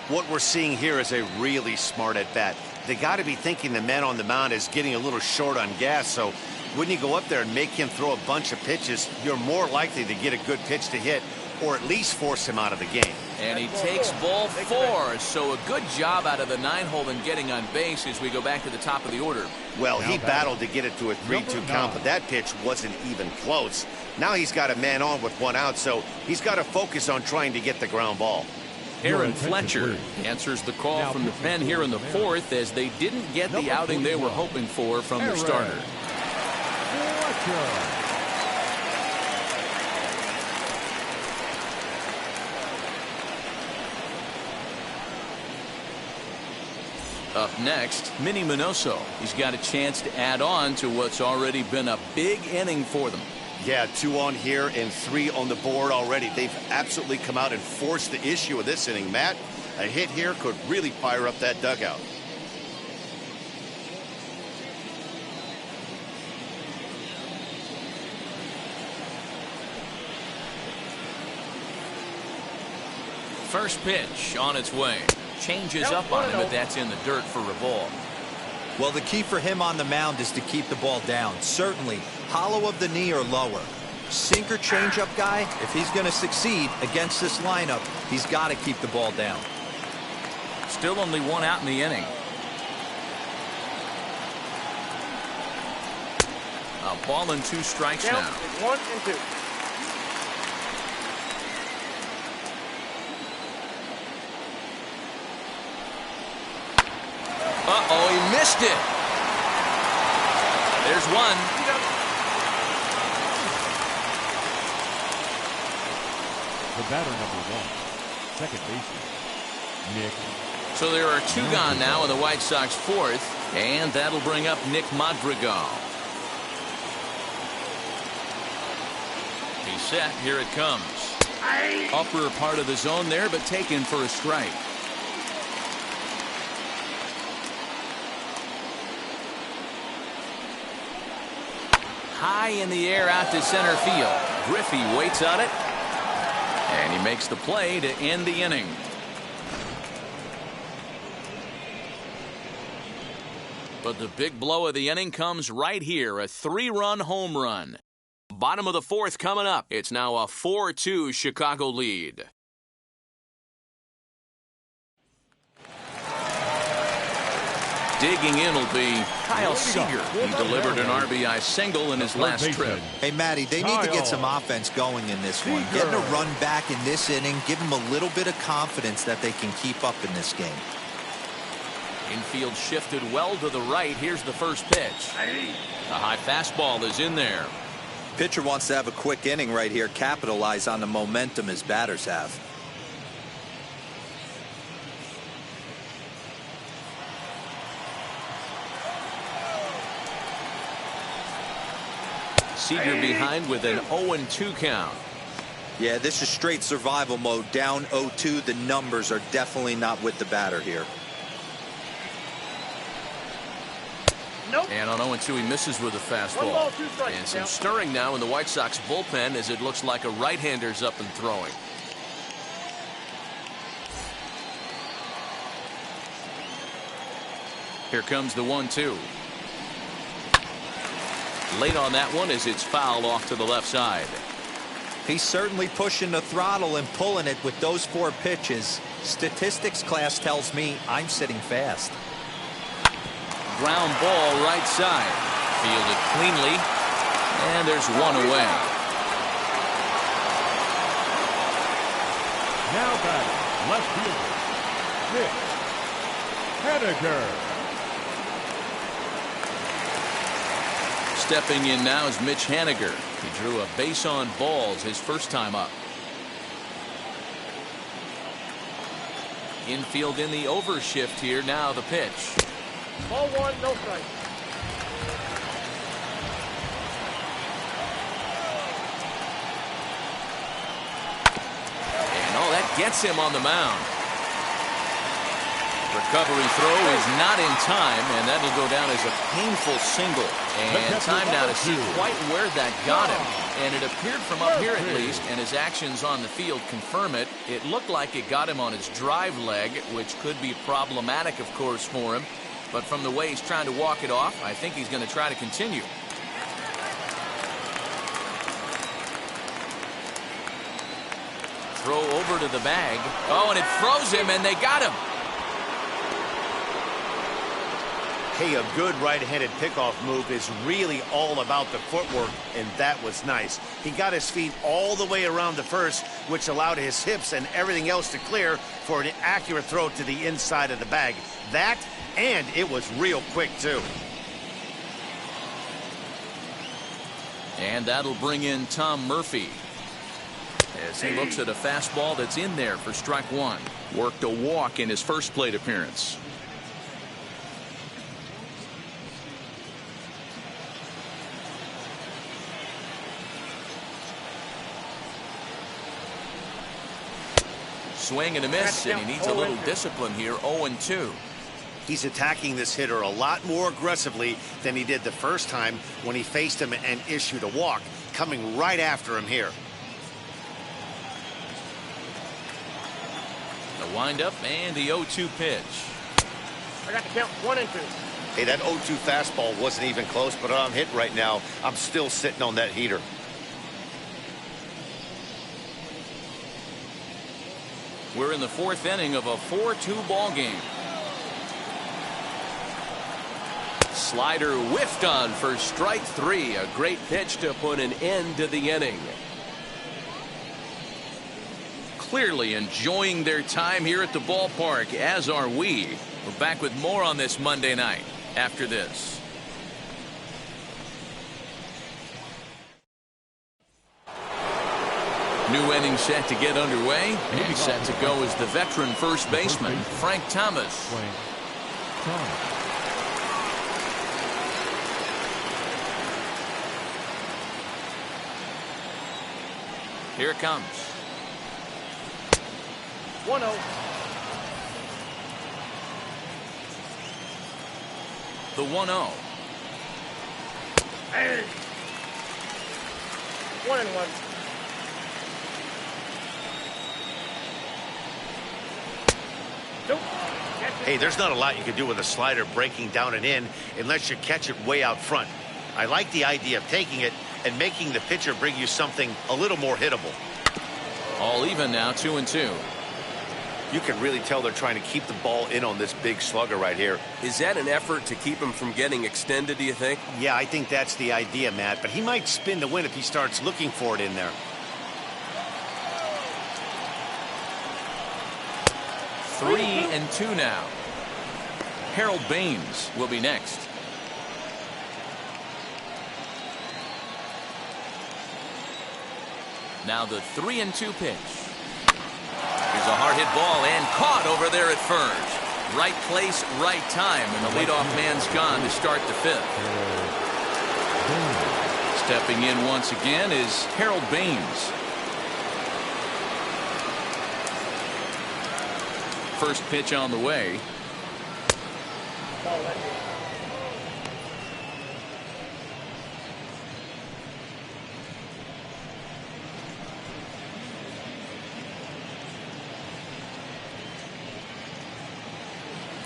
What we're seeing here is a really smart at bat. They got to be thinking the man on the mound is getting a little short on gas, so when you go up there and make him throw a bunch of pitches, you're more likely to get a good pitch to hit or at least force him out of the game. And he takes ball 4, so a good job out of the 9-hole in getting on base as we go back to the top of the order. Well, he battled to get it to a 3-2 count, but that pitch wasn't even close. Now he's got a man on with 1 out, so he's got to focus on trying to get the ground ball. Aaron Fletcher answers the call from the pen here in the 4th as they didn't get the outing they were hoping for from their starter. Up next, Minnie Minoso. He's got a chance to add on to what's already been a big inning for them. Yeah, 2 on here and 3 on the board already. They've absolutely come out and forced the issue of this inning, Matt. A hit here could really fire up that dugout. First pitch on its way. Changes up on him, but that's in the dirt for a ball. Well, the key for him on the mound is to keep the ball down. Certainly, hollow of the knee or lower. Sinker changeup guy, if he's going to succeed against this lineup, he's got to keep the ball down. Still only 1 out in the inning. A ball and 2 strikes now. 1-2. Uh-oh, he missed it. There's 1. The batter number 1, second baseman, Nick. So there are 2 gone now in the White Sox 4th, and that'll bring up Nick Madrigal. He's set. Here it comes. Upper part of the zone there, but taken for a strike. High in the air out to center field. Griffey waits on it, and he makes the play to end the inning. But the big blow of the inning comes right here, a 3-run home run. Bottom of the 4th coming up. It's now a 4-2 Chicago lead. Digging in will be Kyle Seager. He delivered an RBI single in his last trip. Hey, Matty, they need to get some offense going in this one. Getting a run back in this inning, give them a little bit of confidence that they can keep up in this game. Infield shifted well to the right. Here's the first pitch. The high fastball is in there. Pitcher wants to have a quick inning right here, capitalize on the momentum his batters have. Seager behind with an 0-2 count. Yeah, this is straight survival mode. Down 0-2. The numbers are definitely not with the batter here. Nope. And on 0-2, he misses with a fastball. 1 ball, 2 strikes. And some stirring now in the White Sox bullpen as it looks like a right-hander's up and throwing. Here comes the 1-2. Late on that one as it's fouled off to the left side. He's certainly pushing the throttle and pulling it with those 4 pitches. Statistics class tells me I'm sitting fast. ground ball right side. Fielded cleanly, and there's one away. Now batting, left fielder, Mitch Haniger. Stepping in now is Mitch Haniger. He drew a base on balls his first time up. Infield in the overshift here. Now the pitch. Ball one, no strike. And oh, that gets him on the mound. Recovery throw is not in time, and that'll go down as a painful single. And time now to see quite where that got him. And it appeared from up here at least, and his actions on the field confirm it. It looked like it got him on his drive leg, which could be problematic, of course, for him. But from the way he's trying to walk it off, I think he's going to try to continue. Throw over to the bag. Oh, and it froze him, and they got him. Hey, a good right-handed pickoff move is really all about the footwork, and that was nice. He got his feet all the way around the first, which allowed his hips and everything else to clear for an accurate throw to the inside of the bag. That, and it was real quick, too. And that'll bring in Tom Murphy as he looks at a fastball that's in there for strike one. Worked a walk in his first plate appearance. Swing and a miss, and he needs a little discipline here. 0-2. He's attacking this hitter a lot more aggressively than he did the first time when he faced him and issued a walk, coming right after him here. The windup and the 0-2 pitch. I got the count 1-2. Hey, that 0-2 fastball wasn't even close, but I'm hit right now. I'm still sitting on that heater. We're in the fourth inning of a 4-2 ball game. Slider whiffed on for strike three. A great pitch to put an end to the inning. Clearly enjoying their time here at the ballpark, as are we. We're back with more on this Monday night after this. New inning set to get underway, and set to go is the veteran first baseman, Frank Thomas. Here it comes. 1-0. The 1-0. Hey. 1-1. Hey, there's not a lot you can do with a slider breaking down and in unless you catch it way out front. I like the idea of taking it and making the pitcher bring you something a little more hittable. All even now, 2-2. You can really tell they're trying to keep the ball in on this big slugger right here. Is that an effort to keep him from getting extended, do you think? Yeah, I think that's the idea, Matt, but he might spin the win if he starts looking for it in there. 3-2 now. Harold Baines will be next. Now the 3-2 pitch. Here's a hard hit ball and caught over there at first. Right place, right time, and the leadoff man's gone to start the fifth. Stepping in once again is Harold Baines. First pitch on the way.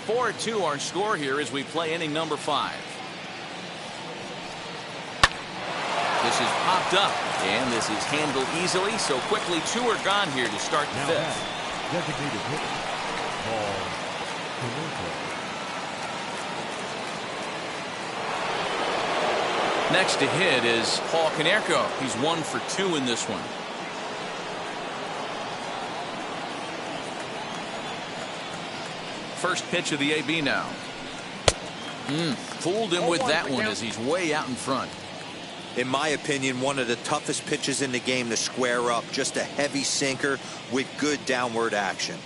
Four-2 our score here as we play inning number 5. This is popped up, and this is handled easily, so quickly 2 are gone here to start the fifth. Designated hitter, Paul. Next to hit is Paul Konerko. He's 1 for 2 in this one. First pitch of the AB now. Fooled him with that one as he's way out in front. In my opinion, one of the toughest pitches in the game to square up. Just a heavy sinker with good downward action.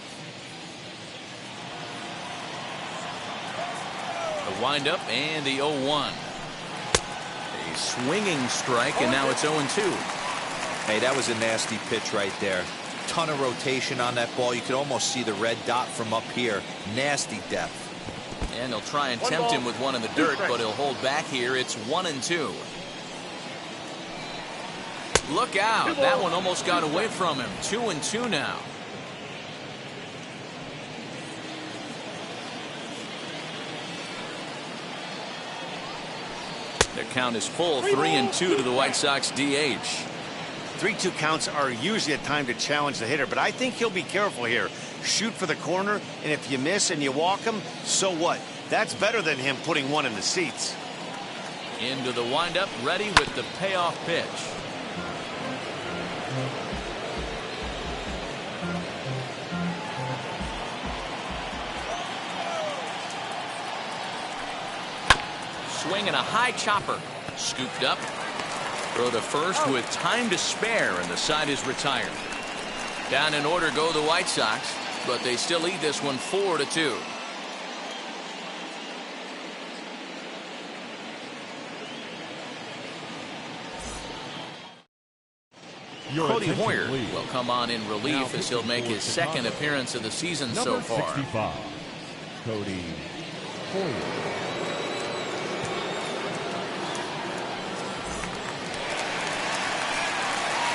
The windup and the 0-1. A swinging strike, and now it's 0-2. Hey, that was a nasty pitch right there. Ton of rotation on that ball. You could almost see the red dot from up here. Nasty depth. And they'll try and tempt him with one in the dirt, but he'll hold back here. It's 1-2. Look out. That one almost got away from him. 2-2 now. Their count is full. 3-2 to the White Sox DH. 3-2 counts are usually a time to challenge the hitter, but I think he'll be careful here. Shoot for the corner, and if you miss and you walk him, so what? That's better than him putting one in the seats. Into the windup, ready with the payoff pitch. Swinging a high chopper. Scooped up. Throw to first with time to spare, and the side is retired. Down in order go the White Sox, but they still lead this one 4-2. Cody Hoyer will come on in relief as he'll make his second appearance of the season so far. 65, Cody Hoyer.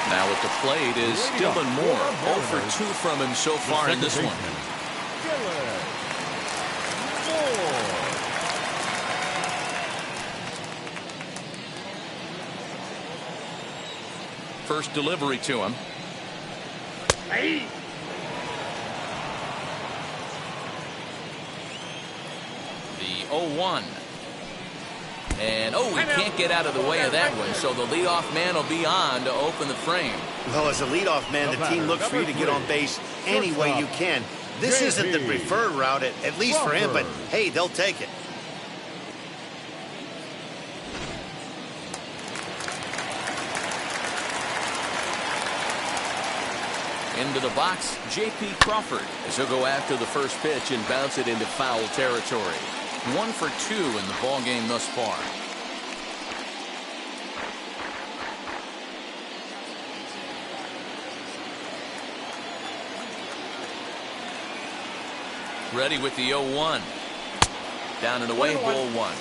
Now at the plate is Dylan Moore. 0 for 2 from him so far in this one. First delivery to him. Hey. The 0-1. And he can't get out of the way of that one, so the leadoff man will be on to open the frame. Well, as a leadoff man, the team looks for you to get on base any way you can. This isn't the preferred route, at least for him, but hey, they'll take it. Into the box, J.P. Crawford as he'll go after the first pitch and bounce it into foul territory. 1 for 2 in the ball game thus far. Ready with the 0-1. Down and away, ball 1.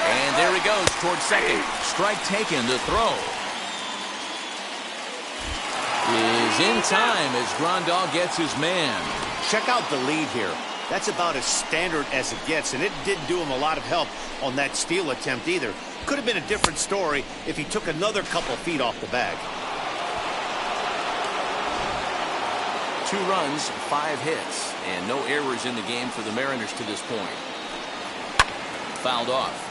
And there he goes towards second. Strike taken. The throw is in time as Grandal gets his man. Check out the lead here. That's about as standard as it gets, and it didn't do him a lot of help on that steal attempt either. Could have been a different story if he took another couple feet off the bag. 2 runs, 5 hits, and no errors in the game for the Mariners to this point. Fouled off.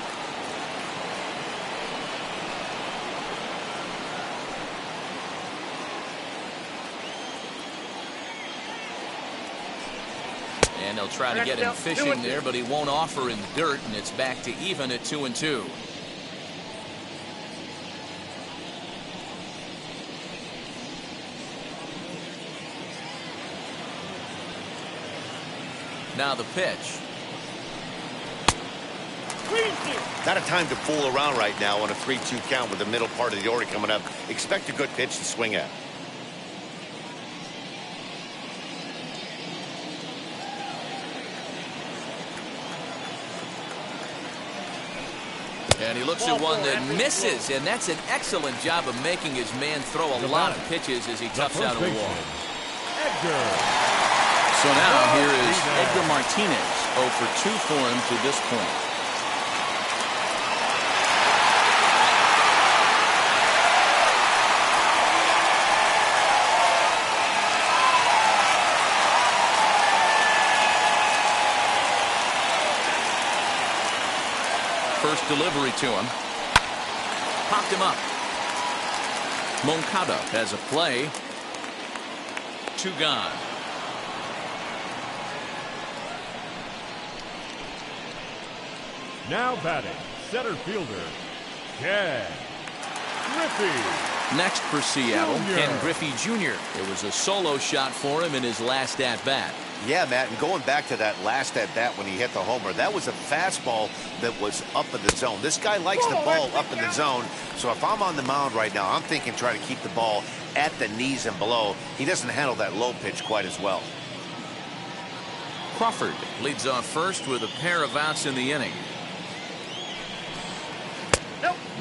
And they'll try to get him fishing there, but he won't offer in the dirt, and it's back to even at 2-2. Now the pitch. Not a time to fool around right now on a 3-2 count with the middle part of the order coming up. Expect a good pitch to swing at. And he looks at one that misses, and that's an excellent job of making his man throw a lot of pitches as he toughs out a wall. So now here is Edgar Martinez, 0 for 2 for him to this point. First delivery to him. Popped him up. Moncada has a play. 2 gone. Now batting, center fielder, Ken Griffey. Next for Seattle, Jr. Ken Griffey Jr. It was a solo shot for him in his last at-bat. Yeah, Matt, and going back to that last at-bat when he hit the homer, that was a fastball that was up in the zone. This guy likes the ball up in the zone, so if I'm on the mound right now, I'm thinking try to keep the ball at the knees and below. He doesn't handle that low pitch quite as well. Crawford leads off first with a pair of outs in the inning.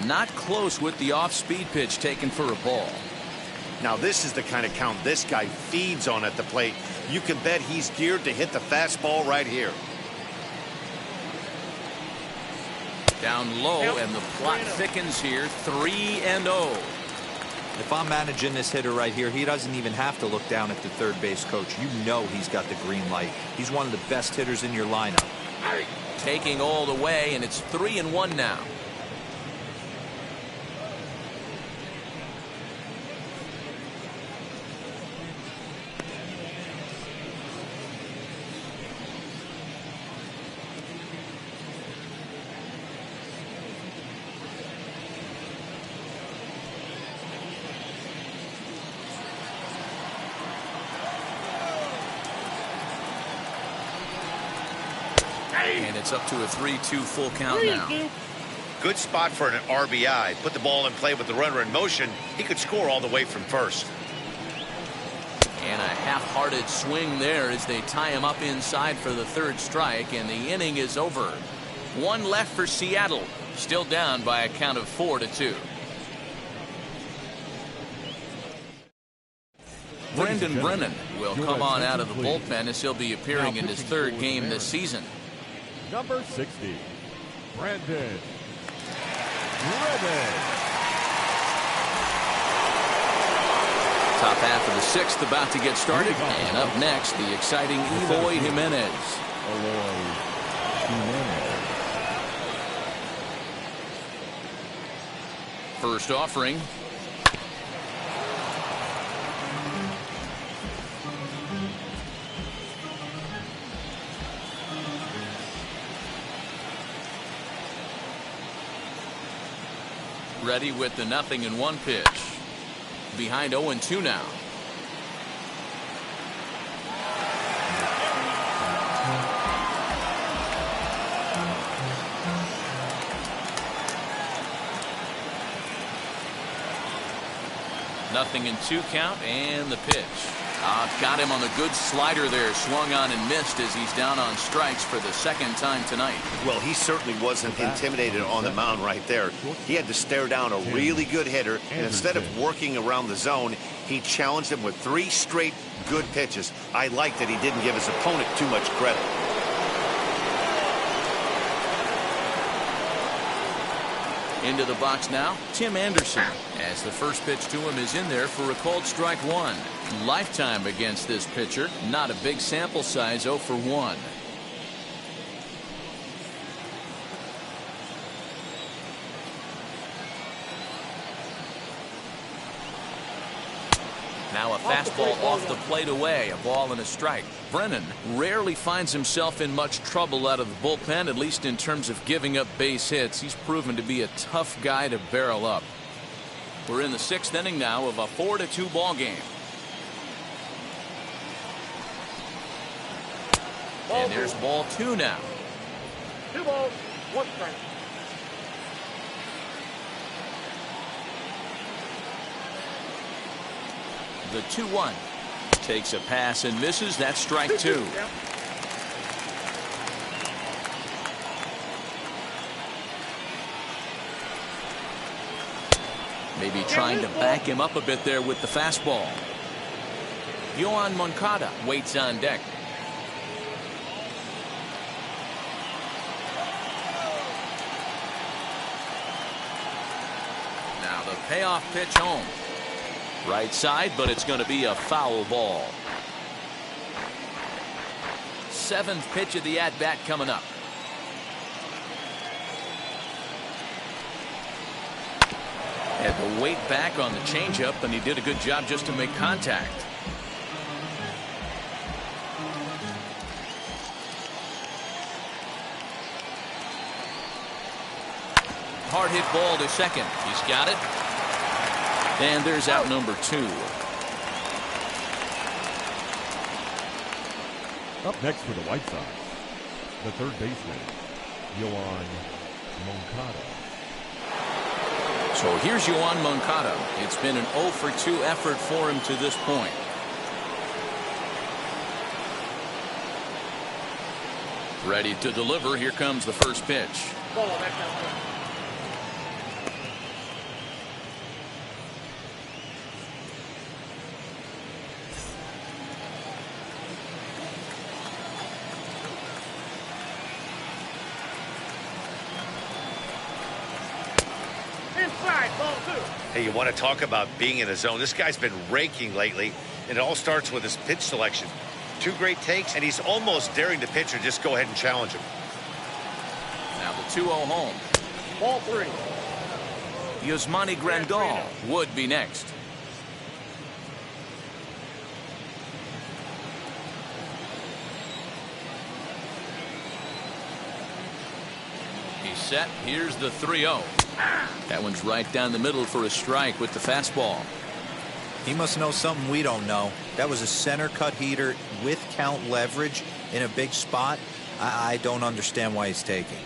Not close with the off-speed pitch taken for a ball. Now this is the kind of count this guy feeds on at the plate. You can bet he's geared to hit the fastball right here. Down low, and the plot thickens here. 3-0. If I'm managing this hitter right here, he doesn't even have to look down at the third base coach. You know he's got the green light. He's one of the best hitters in your lineup. Taking all the way, and it's 3-1 now. And it's up to a 3-2 full count now. Good spot for an RBI. Put the ball in play with the runner in motion. He could score all the way from first. And a half-hearted swing there as they tie him up inside for the third strike, and the inning is over. 1 left for Seattle. Still down by a count of 4-2. Brendan Brennan will come on out of the bullpen as he'll be appearing in his 3rd game this season. Number 60, Brandon Brennan. Top half of the 6th about to get started. And up next, the exciting Eloy Jimenez. First offering. Ready with the 0-1 pitch. Behind 0-2 now. Nothing in 2 count, and the pitch. Got him on the good slider there. Swung on and missed as he's down on strikes for the 2nd time tonight. Well, he certainly wasn't intimidated on the mound right there. He had to stare down a really good hitter, and instead of working around the zone, he challenged him with 3 straight good pitches. I like that he didn't give his opponent too much credit. Into the box now, Tim Anderson, as the first pitch to him is in there for a called strike 1. Lifetime against this pitcher. Not a big sample size, 0 for 1. Now a fastball off the plate away, a ball and a strike. Brennan rarely finds himself in much trouble out of the bullpen, at least in terms of giving up base hits. He's proven to be a tough guy to barrel up. We're in the 6th inning now of a 4-2 ball game. And there's ball 2 now. 2 balls, 1 strike. The 2-1 takes a pass and misses. That's strike 2. Maybe trying to back him up a bit there with the fastball. Yohan Moncada waits on deck. Now the payoff pitch home. Right side, but it's going to be a foul ball. 7th pitch of the at-bat coming up. Had to wait back on the changeup, and he did a good job just to make contact. Hard hit ball to second. He's got it. And there's out number 2. Up next for the White Sox, the third baseman, Yoan Moncada. So here's Yoan Moncada. It's been an 0 for 2 effort for him to this point. Ready to deliver. Here comes the first pitch. Hey, you want to talk about being in the zone? This guy's been raking lately, and it all starts with his pitch selection. 2 great takes, and he's almost daring the pitcher just go ahead and challenge him. Now the 2-0 home. Ball 3. Yasmani Grandal would be next. He's set. Here's the 3-0. That one's right down the middle for a strike with the fastball. He must know something we don't know. That was a center cut heater with count leverage in a big spot. I don't understand why he's taking.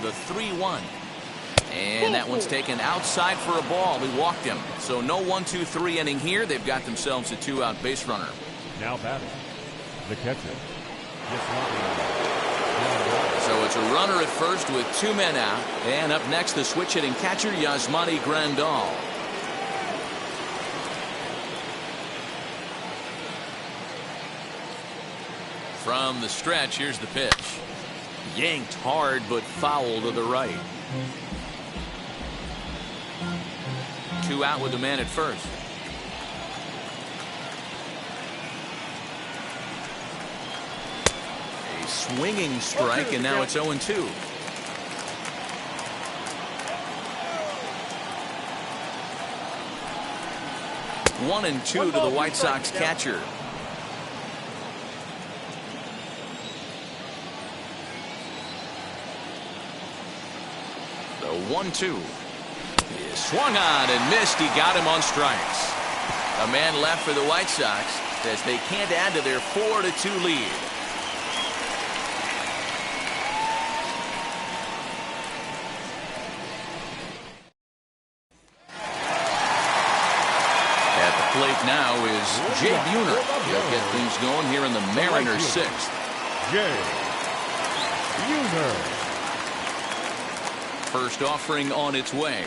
The 3-1. And that one's taken outside for a ball. He walked him. So no 1-2-3 inning here. They've got themselves a 2-out base runner. Now batting, the catcher. So it's a runner at first with 2 men out. And up next, the switch hitting catcher, Yasmani Grandal. From the stretch, here's the pitch. Yanked hard, but foul to the right. 2 out with the man at first. A swinging strike, and now it's 0-2. One and 2 to the White Sox catcher. The 1-2. He swung on and missed. He got him on strikes. A man left for the White Sox as they can't add to their 4-2 lead. At the plate now is Jay Bunner. He'll get things going here in the Mariners' 6th. Jay Bunner. First offering on its way.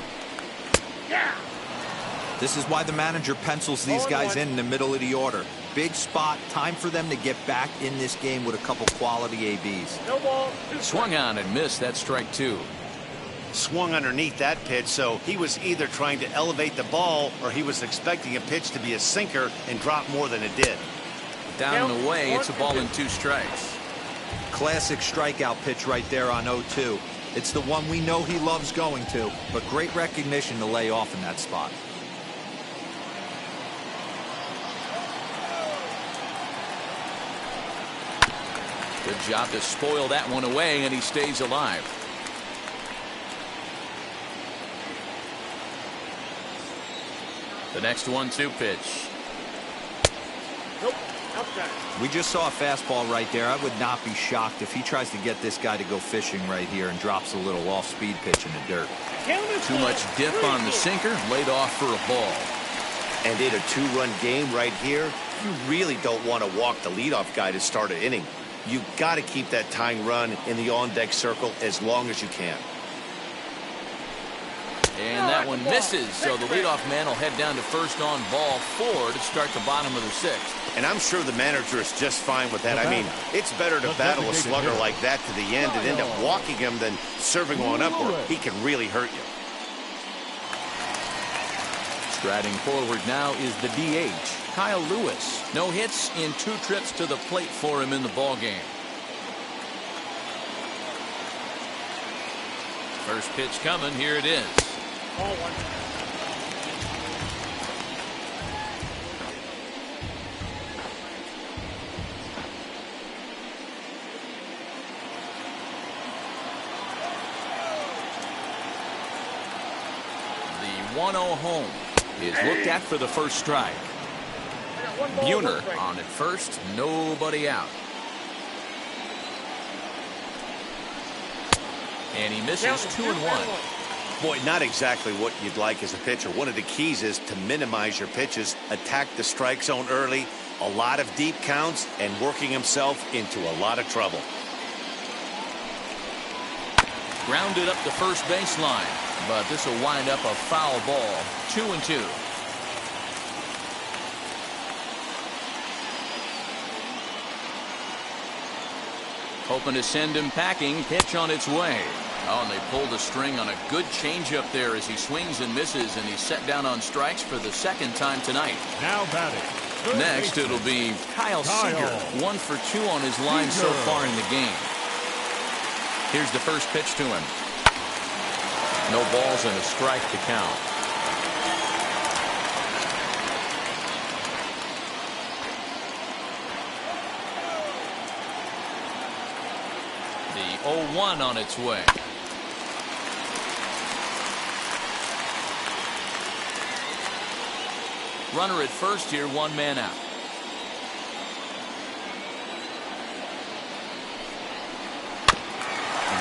This is why the manager pencils these guys in the middle of the order. Big spot. Time for them to get back in this game with a couple quality ABs. No ball. Swung on and missed. That strike 2. Swung underneath that pitch, so he was either trying to elevate the ball or he was expecting a pitch to be a sinker and drop more than it did. Down and away, it's a ball and 2 strikes. Classic strikeout pitch right there on 0-2. It's the one we know he loves going to, but great recognition to lay off in that spot. Good job to spoil that one away, and he stays alive. The next 1-2 pitch. Nope. Outside. We just saw a fastball right there. I would not be shocked if he tries to get this guy to go fishing right here and drops a little off-speed pitch in the dirt. Too much dip on the sinker, laid off for a ball. And in a 2-run game right here, you really don't want to walk the leadoff guy to start an inning. You got to keep that tying run in the on-deck circle as long as you can. And that one misses, so the leadoff man will head down to first on ball 4 to start the bottom of the 6th. And I'm sure the manager is just fine with that. I mean, it's better to battle a slugger like that to the end and end up walking him than serving one up, or he can really hurt you. Striding forward now is the DH, Kyle Lewis. No hits in 2 trips to the plate for him in the ballgame. First pitch coming. Here it is. Ball 1. The 1-0 home is looked at for the first strike. Bunner on at first, nobody out. And he misses 2-1. Boy, not exactly what you'd like as a pitcher. One of the keys is to minimize your pitches, attack the strike zone early, a lot of deep counts, and working himself into a lot of trouble. Grounded up the first baseline, but this will wind up a foul ball. 2-2. Hoping to send him packing. Pitch on its way. Oh, and they pulled a string on a good changeup there as he swings and misses, and he's set down on strikes for the 2nd time tonight. Now batting. Next, it'll be Kyle Seager. 1 for 2 on his line so far in the game. Here's the first pitch to him. No balls and a strike to count. The 0-1 on its way. Runner at first here, 1 man out.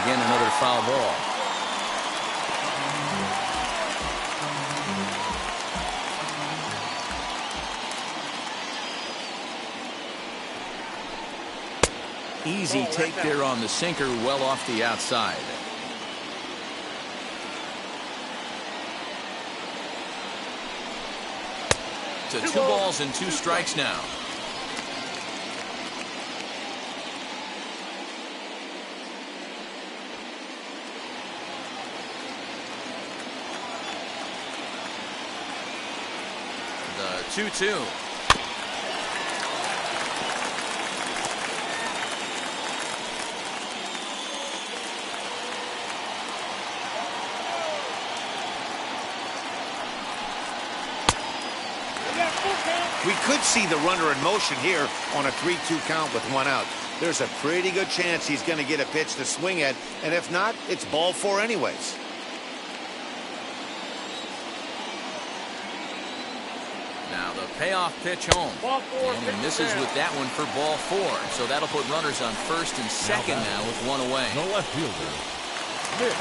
Again, another foul ball. Easy take there on the sinker, well off the outside. To 2 balls and 2 strikes now. The 2-2. We could see the runner in motion here on a 3-2 count with 1 out. There's a pretty good chance he's going to get a pitch to swing at, and if not, it's ball 4 anyways. Now the payoff pitch home. Ball 4. And he misses with that one for ball 4. So that'll put runners on first and second now with 1 away. No left fielder. Mitch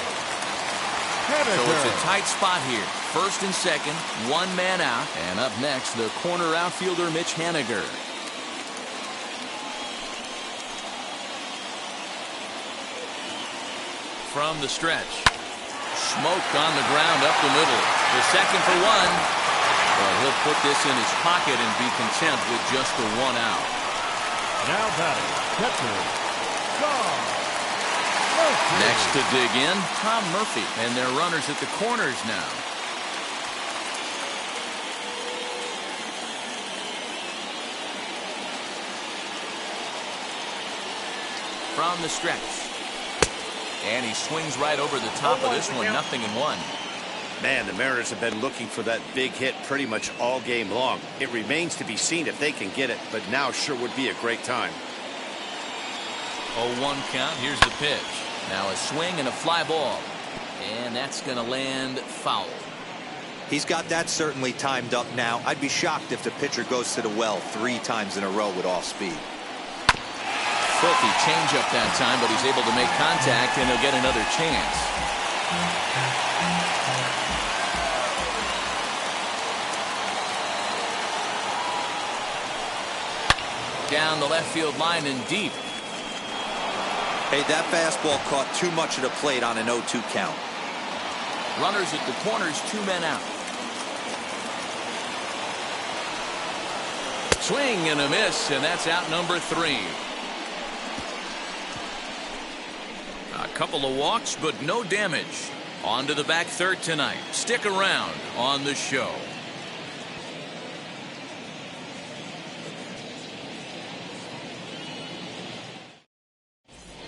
So Haniger. it's a tight spot here. First and second, 1 man out. And up next, the corner outfielder, Mitch Haniger. From the stretch. Smoke on the ground up the middle. The second for 1. Well, he'll put this in his pocket and be content with just the 1 out. Now batting. Catcher. John. Next to dig in, Tom Murphy. And they're runners at the corners now. From the stretch. And he swings right over the top of this one. 0-1. Man, the Mariners have been looking for that big hit pretty much all game long. It remains to be seen if they can get it, but now sure would be a great time. 0-1 count. Here's the pitch. Now a swing and a fly ball. And that's going to land foul. He's got that certainly timed up now. I'd be shocked if the pitcher goes to the well 3 times in a row with off speed. Filthy changeup that time, but he's able to make contact, and he'll get another chance. Down the left field line and deep. Hey, that fastball caught too much of the plate on an 0-2 count. Runners at the corners, 2 men out. Swing and a miss, and that's out number 3. A couple of walks, but no damage. On to the back third tonight. Stick around on the show.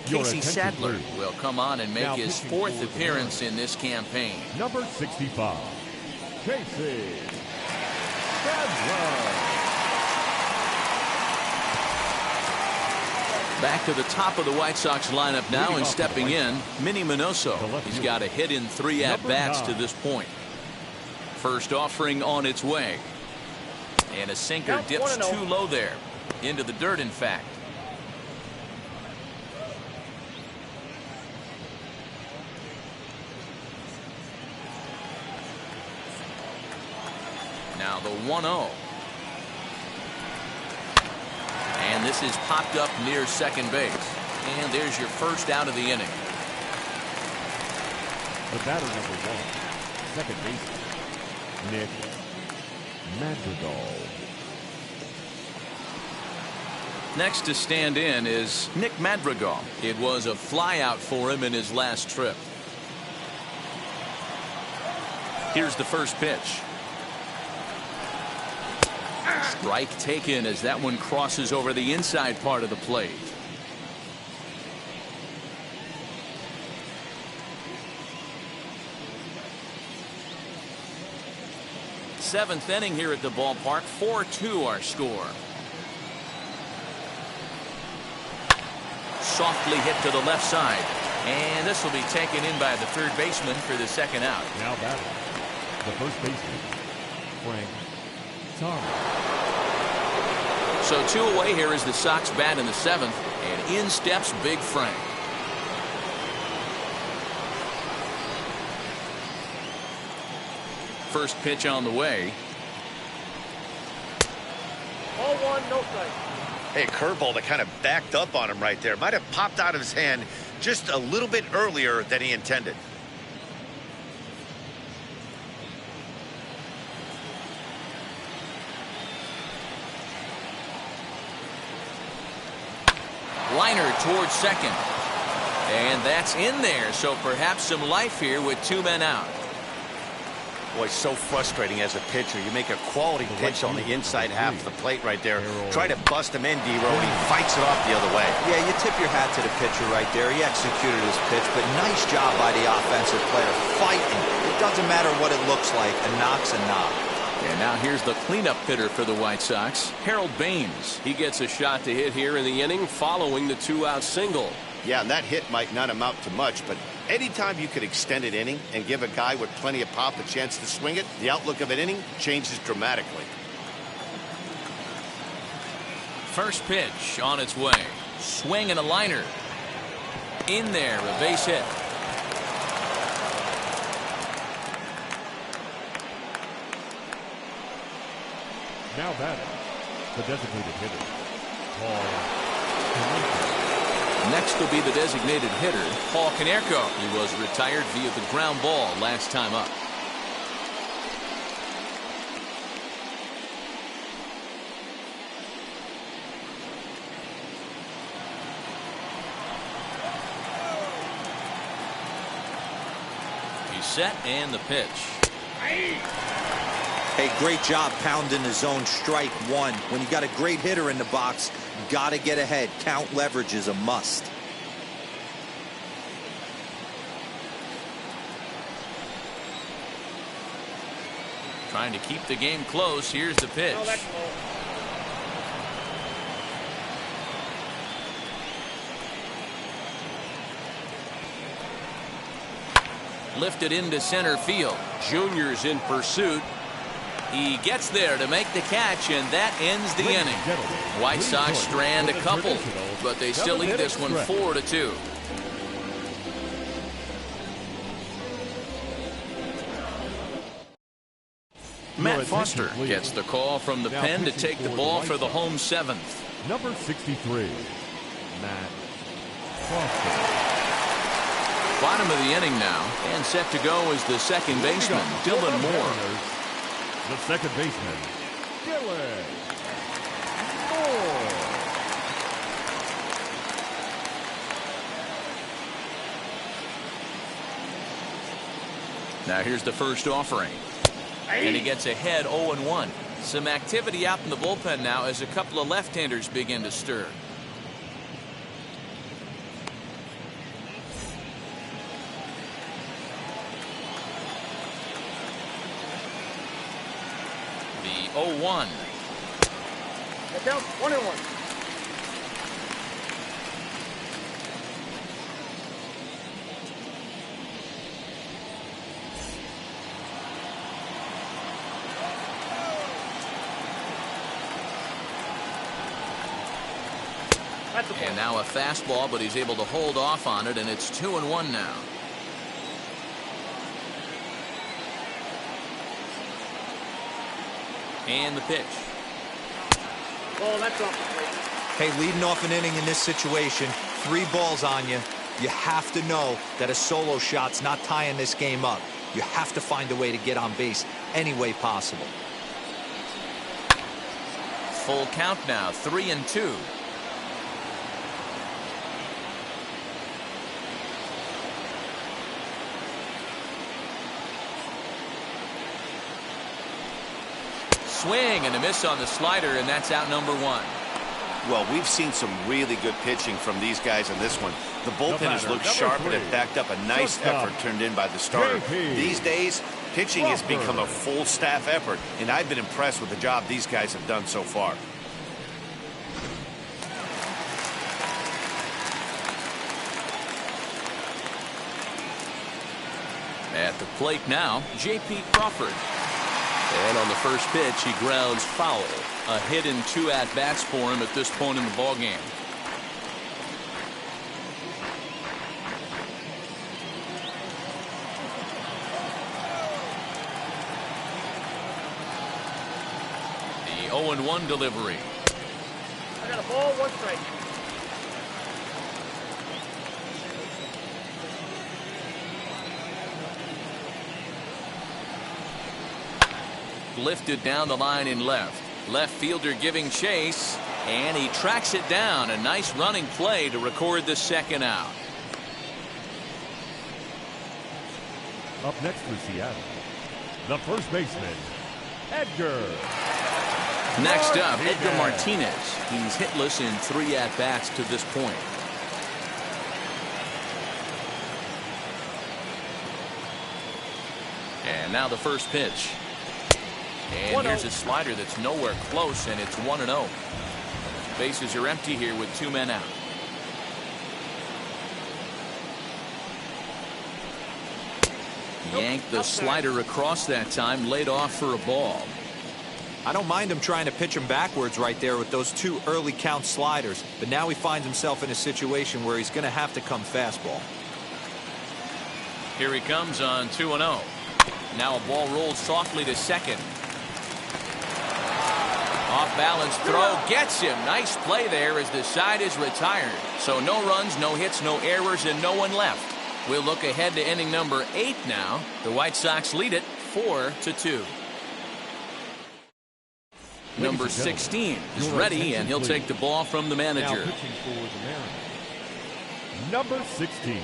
Casey Sadler will come on and make Now his pitching 4th for the appearance in this campaign. Number 65, Casey Sadler. Back to the top of the White Sox lineup now, and stepping in, Minnie Minoso. He's got a hit in 3 at-bats to this point. First offering on its way. And a sinker dips too low there. Into the dirt, in fact. Now the 1-0. And this is popped up near second base. And there's your first out of the inning. The batter number 1, second baseman, Nick Madrigal. Next to stand in is Nick Madrigal. It was a flyout for him in his last trip. Here's the first pitch. Strike taken as that one crosses over the inside part of the plate. Seventh inning here at the ballpark. 4-2 our score. Softly hit to the left side. And this will be taken in by the third baseman for the second out. Now batting, the first baseman, Frank Thomas. So 2 away here is the Sox bat in the 7th. And in steps Big Frank. First pitch on the way. Ball 1, no strike. Hey, curveball that kind of backed up on him right there. Might have popped out of his hand just a little bit earlier than he intended. Liner towards second. And that's in there. So perhaps some life here with 2 men out. Boy, so frustrating as a pitcher. You make a quality pitch on the inside half of the plate right there. Try to bust him in, D-Row, and he fights it off the other way. Yeah, you tip your hat to the pitcher right there. He executed his pitch, but nice job by the offensive player fighting. It doesn't matter what it looks like. A knock's a knock. And now here's the cleanup hitter for the White Sox, Harold Baines. He gets a shot to hit here in the inning following the 2-out single. Yeah, and that hit might not amount to much, but anytime you could extend an inning and give a guy with plenty of pop a chance to swing it, the outlook of an inning changes dramatically. First pitch on its way. Swing and a liner. In there, a base hit. Now batting, the designated hitter, Paul Haniger. Next will be the designated hitter, Paul Haniger. He was retired via the ground ball last time up. He's set and the pitch. Hey, great job pounding the zone strike 1. When you got a great hitter in the box, got to get ahead. Count leverage is a must. Trying to keep the game close. Here's the pitch. No, that's low. Lifted into center field. Junior's in pursuit. He gets there to make the catch, and that ends the inning. White Sox strand a couple, but they still lead this one 4-2. Matt Foster gets the call from the pen to take the ball for the home 7th. Number 63, Matt Foster. Bottom of the inning now, and set to go is the second baseman, Dylan Moore. The second baseman, Dylan Moore. Now here's the first offering. And he gets ahead 0-1. Some activity out in the bullpen now as a couple of left-handers begin to stir. 0-1. Get down 1-1. And now a fastball, but he's able to hold off on it, and it's 2-1 now. And the pitch. Oh, that's off the plate. Hey, leading off an inning in this situation, 3 balls on you. You have to know that a solo shot's not tying this game up. You have to find a way to get on base any way possible. Full count now, 3-2. Swing and a miss on the slider, and that's out number 1. Well, we've seen some really good pitching from these guys in this one. The bullpen has looked sharp and it backed up a nice effort turned in by the starter. These days, pitching has become a full staff effort, and I've been impressed with the job these guys have done so far. At the plate now, J.P. Crawford. And on the first pitch, he grounds foul. A hit in 2 at-bats for him at this point in the ballgame. The 0-1 delivery. I got a ball, 1 strike. Lifted down the line in left. Left fielder giving chase, and he tracks it down. A nice running play to record the second out. Up next for Seattle, the first baseman, Edgar. Next up, Edgar Martinez. He's hitless in 3 at-bats to this point. And now the first pitch. And here's a slider that's nowhere close, and it's 1-0. Bases are empty here with 2 men out. Yanked the slider across that time, laid off for a ball. I don't mind him trying to pitch him backwards right there with those 2 early count sliders, but now he finds himself in a situation where he's going to have to come fastball. Here he comes on 2-0. Now a ball rolled softly to second. Off balance throw gets him. Nice play there as the side is retired. So no runs, no hits, no errors, and no one left. We'll look ahead to inning number 8 now. The White Sox lead it 4-2. Number 16 is ready, and he'll take the ball from the manager. Now pitching for the Mariners, number 16.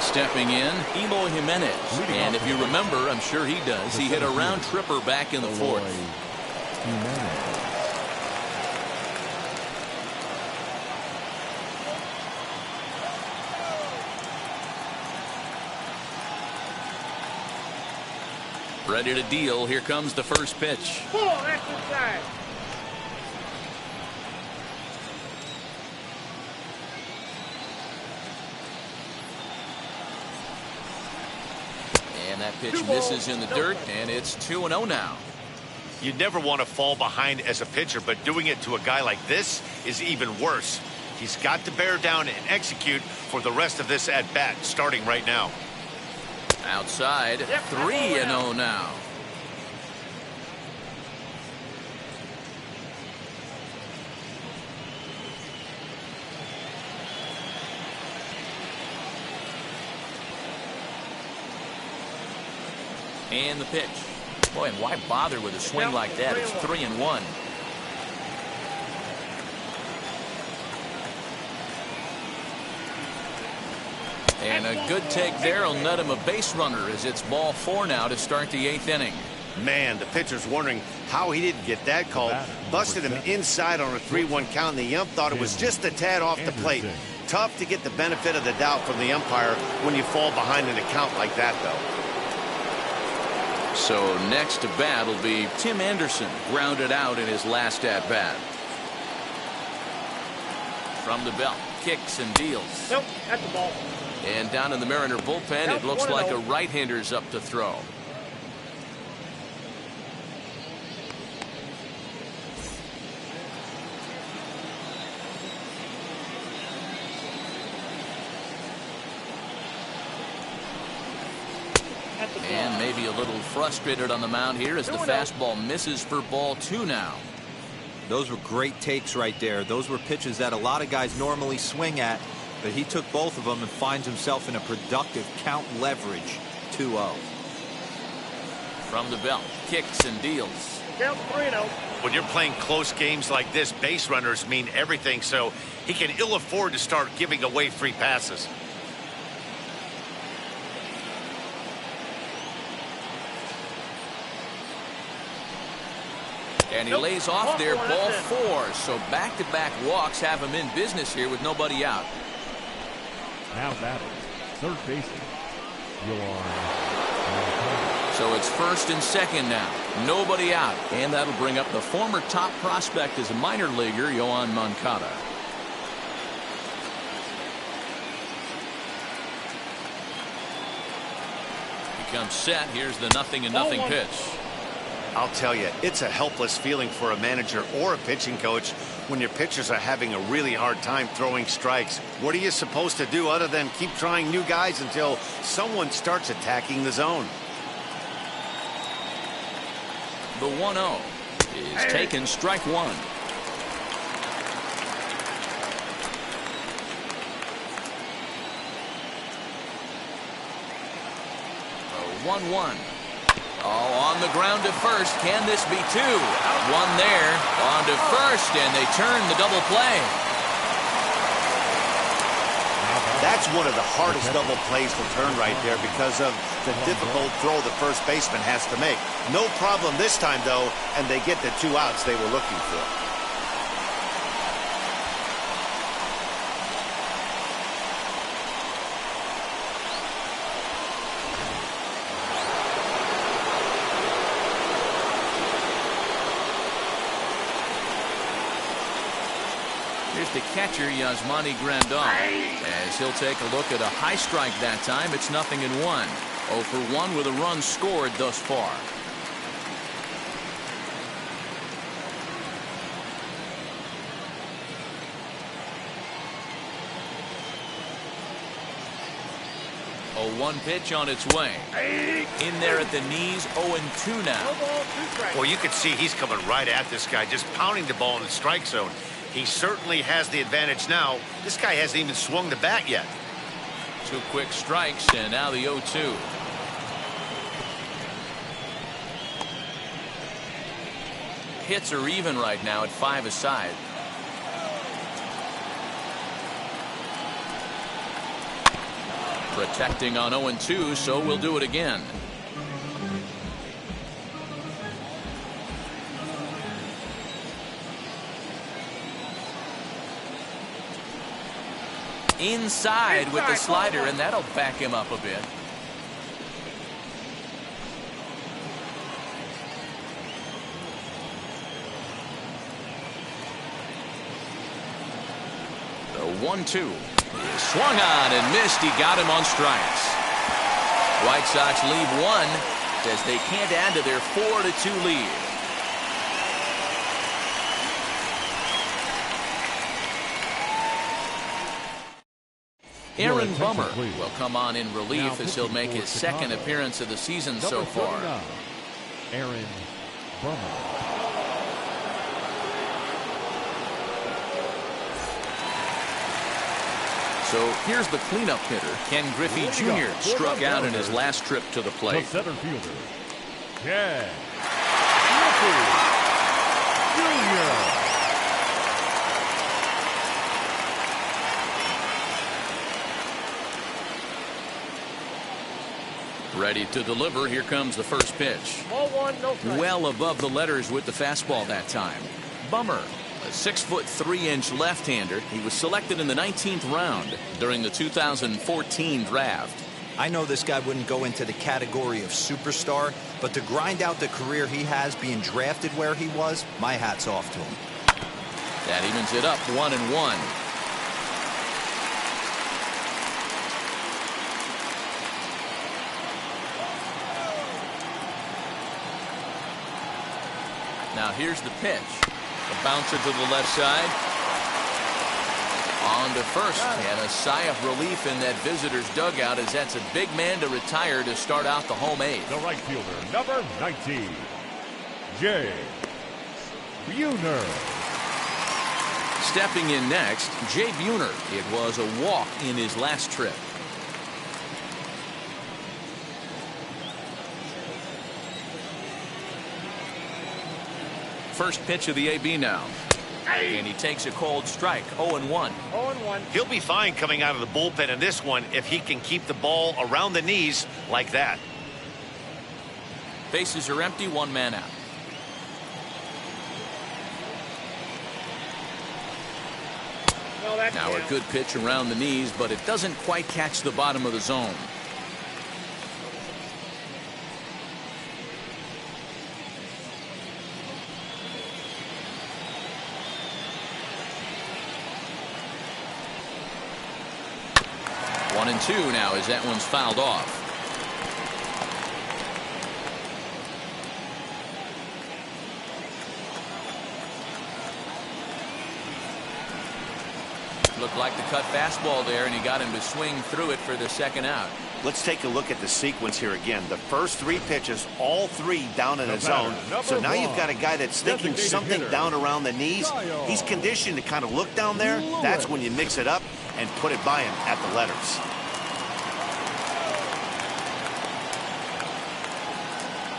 Stepping in, Eloy Jimenez. And if you remember, I'm sure he does, he hit a round tripper back in the 4th. Ready to deal. Here comes the first pitch. Oh, that's inside. And that pitch misses in the dirt, and it's 2-0 now. You never want to fall behind as a pitcher, but doing it to a guy like this is even worse. He's got to bear down and execute for the rest of this at-bat, starting right now. Outside, 3-0 now. And the pitch. Boy, and why bother with a swing like that? It's 3-1. And a good take there will net him a base runner as it's ball 4 now to start the 8th inning. Man, the pitcher's wondering how he didn't get that call. Busted him inside on a 3-1 count, and the ump thought it was just a tad off the plate. Tough to get the benefit of the doubt from the umpire when you fall behind an account like that, though. So next to bat will be Tim Anderson, grounded out in his last at bat. From the belt, kicks and deals. Nope, that's the ball. And down in the Mariner bullpen, it looks like a right-hander's up to throw. And maybe a little frustrated on the mound here as the fastball misses for ball 2 now. Those were great takes right there. Those were pitches that a lot of guys normally swing at, but he took both of them and finds himself in a productive count leverage 2-0. From the belt, kicks and deals. Count 3-0. When you're playing close games like this, base runners mean everything, so he can ill afford to start giving away free passes. And he lays off there, ball 4. So back-to-back walks have him in business here with nobody out. Now batting, third baseman, Yohan. So it's first and second now. Nobody out. And that'll bring up the former top prospect as a minor leaguer, Yohan Moncada. He comes set. Here's the 0-0 pitch. I'll tell you, it's a helpless feeling for a manager or a pitching coach when your pitchers are having a really hard time throwing strikes. What are you supposed to do other than keep trying new guys until someone starts attacking the zone? The 1-0 is taken, strike 1. The 1-1. Oh, on the ground to first. Can this be 2? One there. On to first, and they turn the double play. That's one of the hardest double plays to turn right there because of the difficult throw the first baseman has to make. No problem this time, though, and they get the 2 outs they were looking for. Here's the catcher, Yasmani Grandal, as he'll take a look at a high strike that time. It's 0-1. 0 for 1 with a run scored thus far. A 1 pitch on its way. In there at the knees, 0-2 now. Well, you can see he's coming right at this guy, just pounding the ball in the strike zone. He certainly has the advantage now. This guy hasn't even swung the bat yet. 2 quick strikes, and now the 0-2. Hits are even right now at 5 aside. Protecting on 0-2, so we'll do it again. Inside with the slider, and that'll back him up a bit. The 1-2 is swung on and missed. He got him on strikes. White Sox leave 1 as they can't add to their 4-2 lead. Aaron Bunner will come on in relief as he'll make his second appearance of the season so far. Aaron Bunner. So here's the cleanup hitter. Ken Griffey Jr. struck out in his last trip to the plate. The center fielder, Ken Griffey Jr. Ready to deliver. Here comes the first pitch. Ball 1, no strike. Well above the letters with the fastball that time. Bummer A 6'3" left-hander. He was selected in the 19th round during the 2014 draft. I know this guy wouldn't go into the category of superstar, but to grind out the career he has being drafted where he was, my hat's off to him. That evens it up 1-1. Now here's the pitch. A bouncer to the left side. On to first, and a sigh of relief in that visitor's dugout, as that's a big man to retire to start out the home eighth. The right fielder, number 19, Jay Bunner. Stepping in next, Jay Bunner. It was a walk in his last trip. First pitch of the AB now. And he takes a cold strike. 0-1. 0-1. He'll be fine coming out of the bullpen in this one if he can keep the ball around the knees like that. Bases are empty, one man out. No, that's Now a good pitch around the knees, but it doesn't quite catch the bottom of the zone. One and two now as that one's fouled off. Looked like the cut fastball there, and he got him to swing through it for the second out. Let's take a look at the sequence here again. The first three pitches, all three down in the zone. So now you've got a guy that's thinking something down around the knees. He's conditioned to kind of look down there. That's when you mix it up and put it by him at the letters.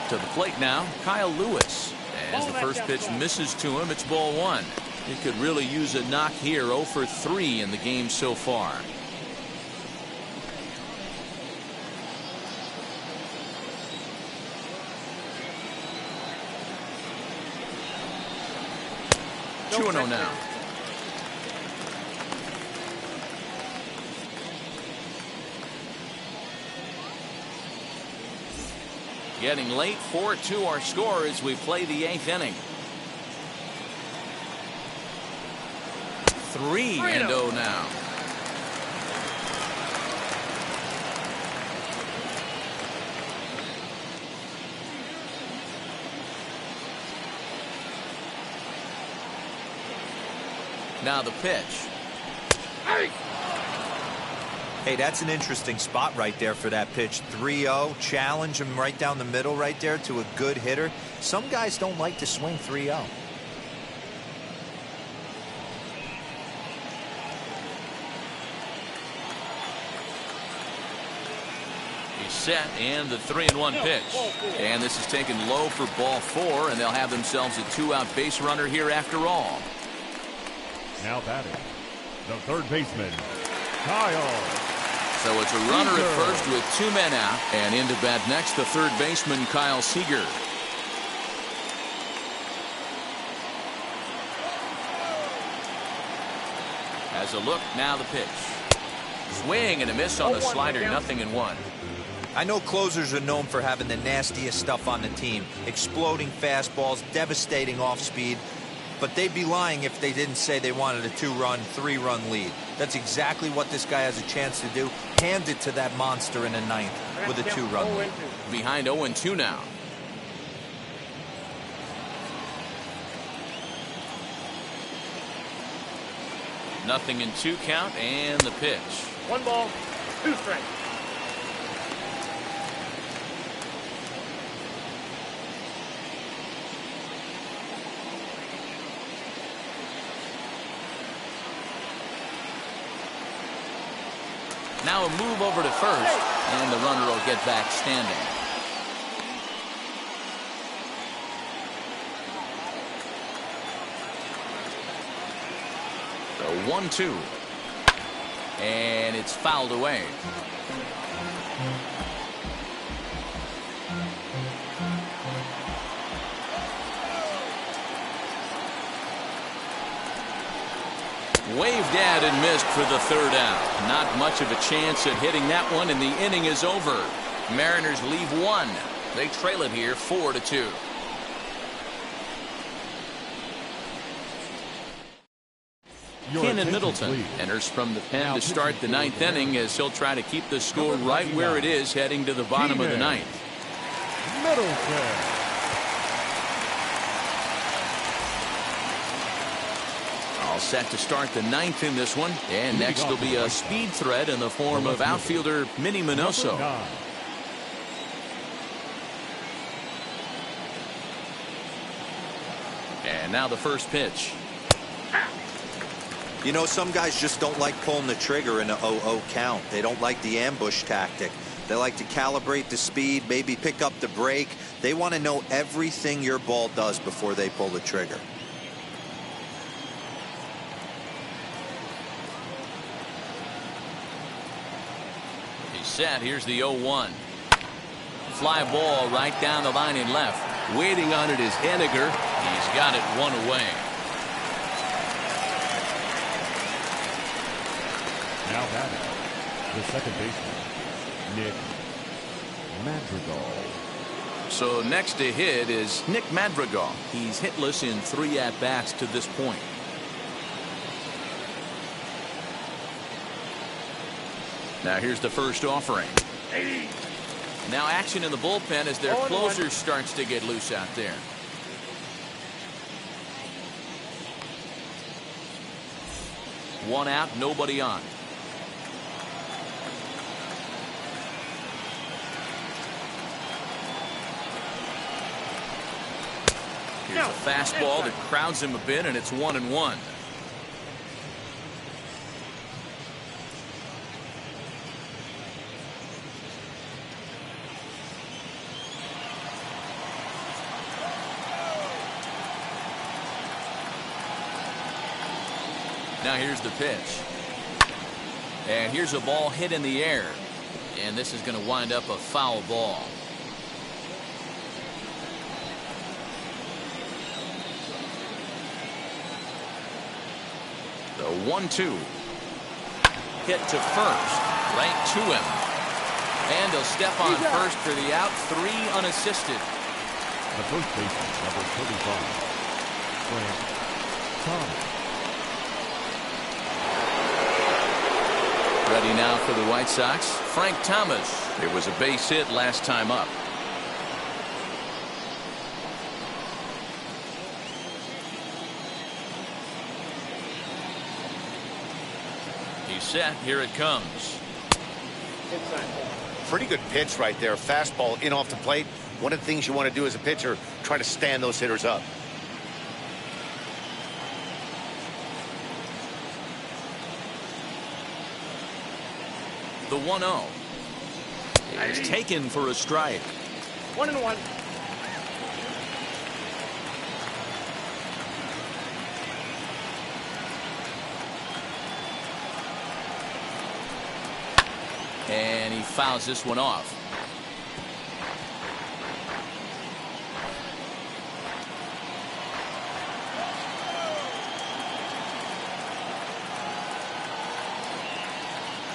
To the plate now, Kyle Lewis. As the first pitch misses to him, it's ball one. He could really use a knock here. 0 for 3 in the game so far. No 2-0 now. Getting late, 4-2 our score as we play the 8th inning. 3-0 now. Now the pitch. Hey, that's an interesting spot right there for that pitch. 3-0, challenge him right down the middle right there to a good hitter. Some guys don't like to swing 3-0. He's set, and the 3-1 pitch. And this is taken low for ball 4, and they'll have themselves a 2-out base runner here after all. Now batting, the third baseman, Kyle. So it's a runner at first with 2 men out, and into bat next, the third baseman, Kyle Seager. Has a look, now the pitch. Swing and a miss on the slider, 0-1. I know closers are known for having the nastiest stuff on the team. Exploding fastballs, devastating off speed. But they'd be lying if they didn't say they wanted a 2-run, 3-run lead. That's exactly what this guy has a chance to do. Hand it to that monster in the 9th with a 2-run lead. Behind 0-2 now. Nothing in 2 count, and the pitch. 1 ball, 2 strikes. Now a move over to first, and the runner will get back standing. So 1-2. And it's fouled away. dead and missed for the third out. Not much of a chance at hitting that one, and the inning is over. Mariners leave one. They trail it here 4-2. Ken Middleton enters from the pen to start the ninth inning as he'll try to keep the score right where it is heading to the bottom of the ninth. Middleton. All set to start the ninth in this one. And next will be a speed threat in the form of outfielder Minnie Minoso. And now the first pitch. You know, some guys just don't like pulling the trigger in a 0-0 count. They don't like the ambush tactic. They like to calibrate the speed, maybe pick up the brake. They want to know everything your ball does before they pull the trigger. He's set. Here's the 0-1. Fly ball right down the line and left. Waiting on it is Haniger. He's got it one away. Now batting, the second baseman, Nick Madrigal. So next to hit is Nick Madrigal. He's hitless in 3 at-bats to this point. Now here's the first offering. Now action in the bullpen as their closer starts to get loose out there. One out, nobody on. Here's a fastball that crowds him a bit, and it's 1-1. Now here's the pitch. And here's a ball hit in the air. And this is going to wind up a foul ball. The 1-2. Hit to first. Right to him. And he'll step on first for the out. 3 unassisted. The first baseman, number 35, Frank Thomas. Ready now for the White Sox, Frank Thomas. It was a base hit last time up. He's set. Here it comes. Pretty good pitch right there. Fastball in off the plate. One of the things you want to do as a pitcher, try to stand those hitters up. The 1-0 is taken for a strike. 1-1. And he fouls this one off.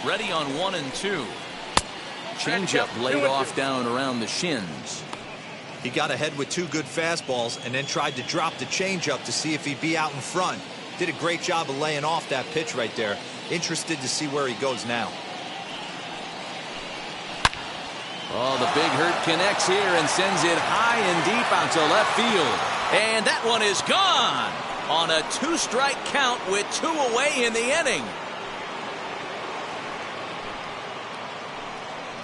Ready on 1-2. Changeup laid off down around the shins. He got ahead with 2 good fastballs and then tried to drop the changeup to see if he'd be out in front. Did a great job of laying off that pitch right there. Interested to see where he goes now. Oh, the big hurt connects here and sends it high and deep out to left field. And that one is gone on a 2-strike count with 2 away in the inning.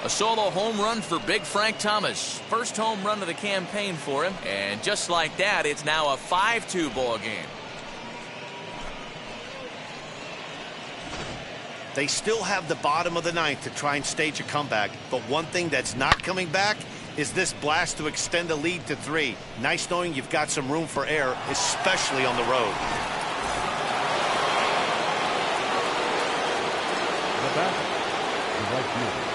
A solo home run for Big Frank Thomas. First home run of the campaign for him. And just like that, it's now a 5-2 ball game. They still have the bottom of the ninth to try and stage a comeback. But one thing that's not coming back is this blast to extend the lead to 3. Nice knowing you've got some room for error, especially on the road. The batter, the right fielder,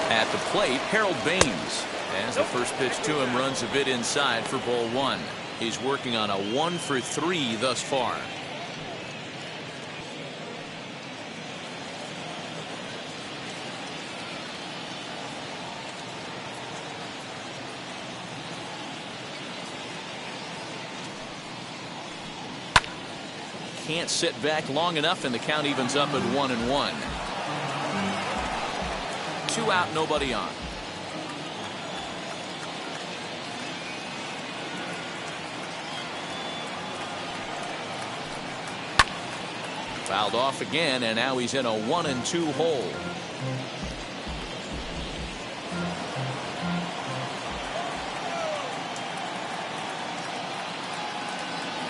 At the plate, Harold Baines. As the first pitch to him runs a bit inside for ball 1. He's working on a 1 for 3 thus far. can't sit back long enough, and the count evens up at 1-1. 2 out, nobody on. Fouled off again, and now he's in a 1-2 hole.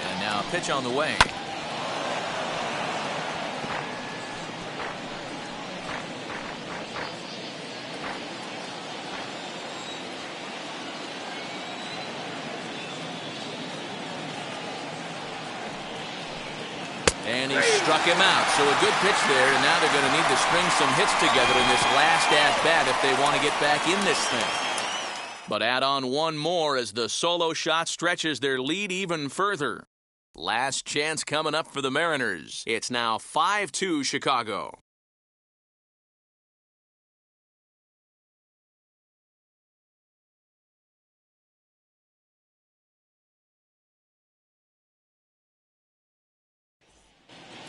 And now a pitch on the way. And he struck him out. So a good pitch there, and now they're going to need to string some hits together in this last at-bat if they want to get back in this thing. But add on one more as the solo shot stretches their lead even further. Last chance coming up for the Mariners. It's now 5-2 Chicago.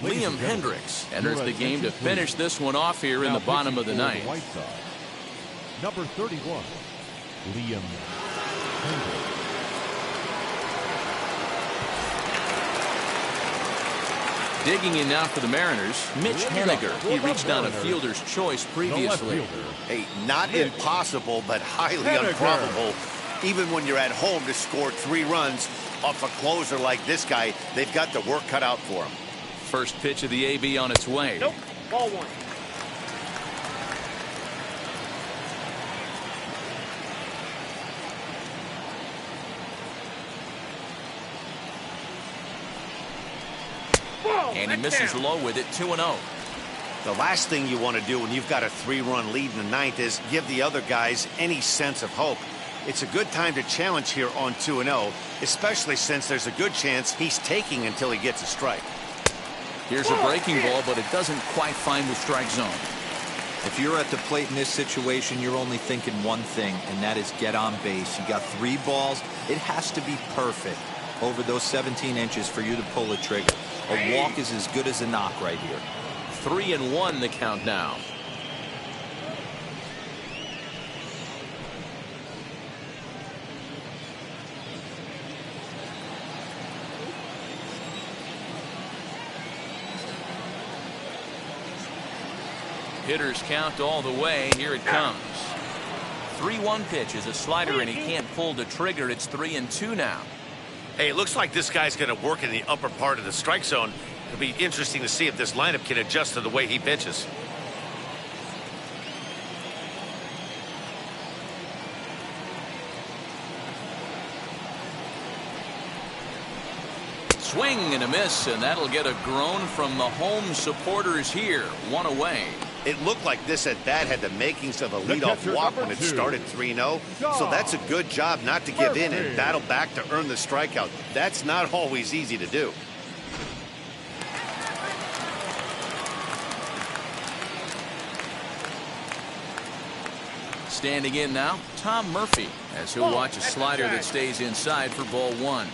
Liam Hendricks enters the game to finish this one off here in the bottom of the ninth. Number 31, Liam Hendricks. Digging in now for the Mariners, Mitch Haniger. He reached on a fielder's choice previously. Hey, not impossible, but highly improbable. Even when you're at home to score 3 runs off a closer like this guy, they've got the work cut out for him. First pitch of the AB on its way. Nope. Ball 1. And he misses low with it, 2-0. The last thing you want to do when you've got a 3-run lead in the ninth is give the other guys any sense of hope. It's a good time to challenge here on 2-0, especially since there's a good chance he's taking until he gets a strike. Here's a breaking ball, but it doesn't quite find the strike zone. If you're at the plate in this situation, you're only thinking one thing, and that is get on base. You got 3 balls. It has to be perfect over those 17 inches for you to pull the trigger. A walk is as good as a knock right here. 3-1 the count now. Hitters count all the way. Here it comes. 3-1 pitch is a slider, and he can't pull the trigger. It's 3-2 now. Hey, it looks like this guy's going to work in the upper part of the strike zone. It'll be interesting to see if this lineup can adjust to the way he pitches. Swing and a miss, and that'll get a groan from the home supporters here. 1 away. It looked like this at bat had the makings of a leadoff walk when it started 3-0. So that's a good job not to give in and battle back to earn the strikeout. That's not always easy to do. Standing in now, Tom Murphy, as he'll watch a slider that stays inside for ball 1.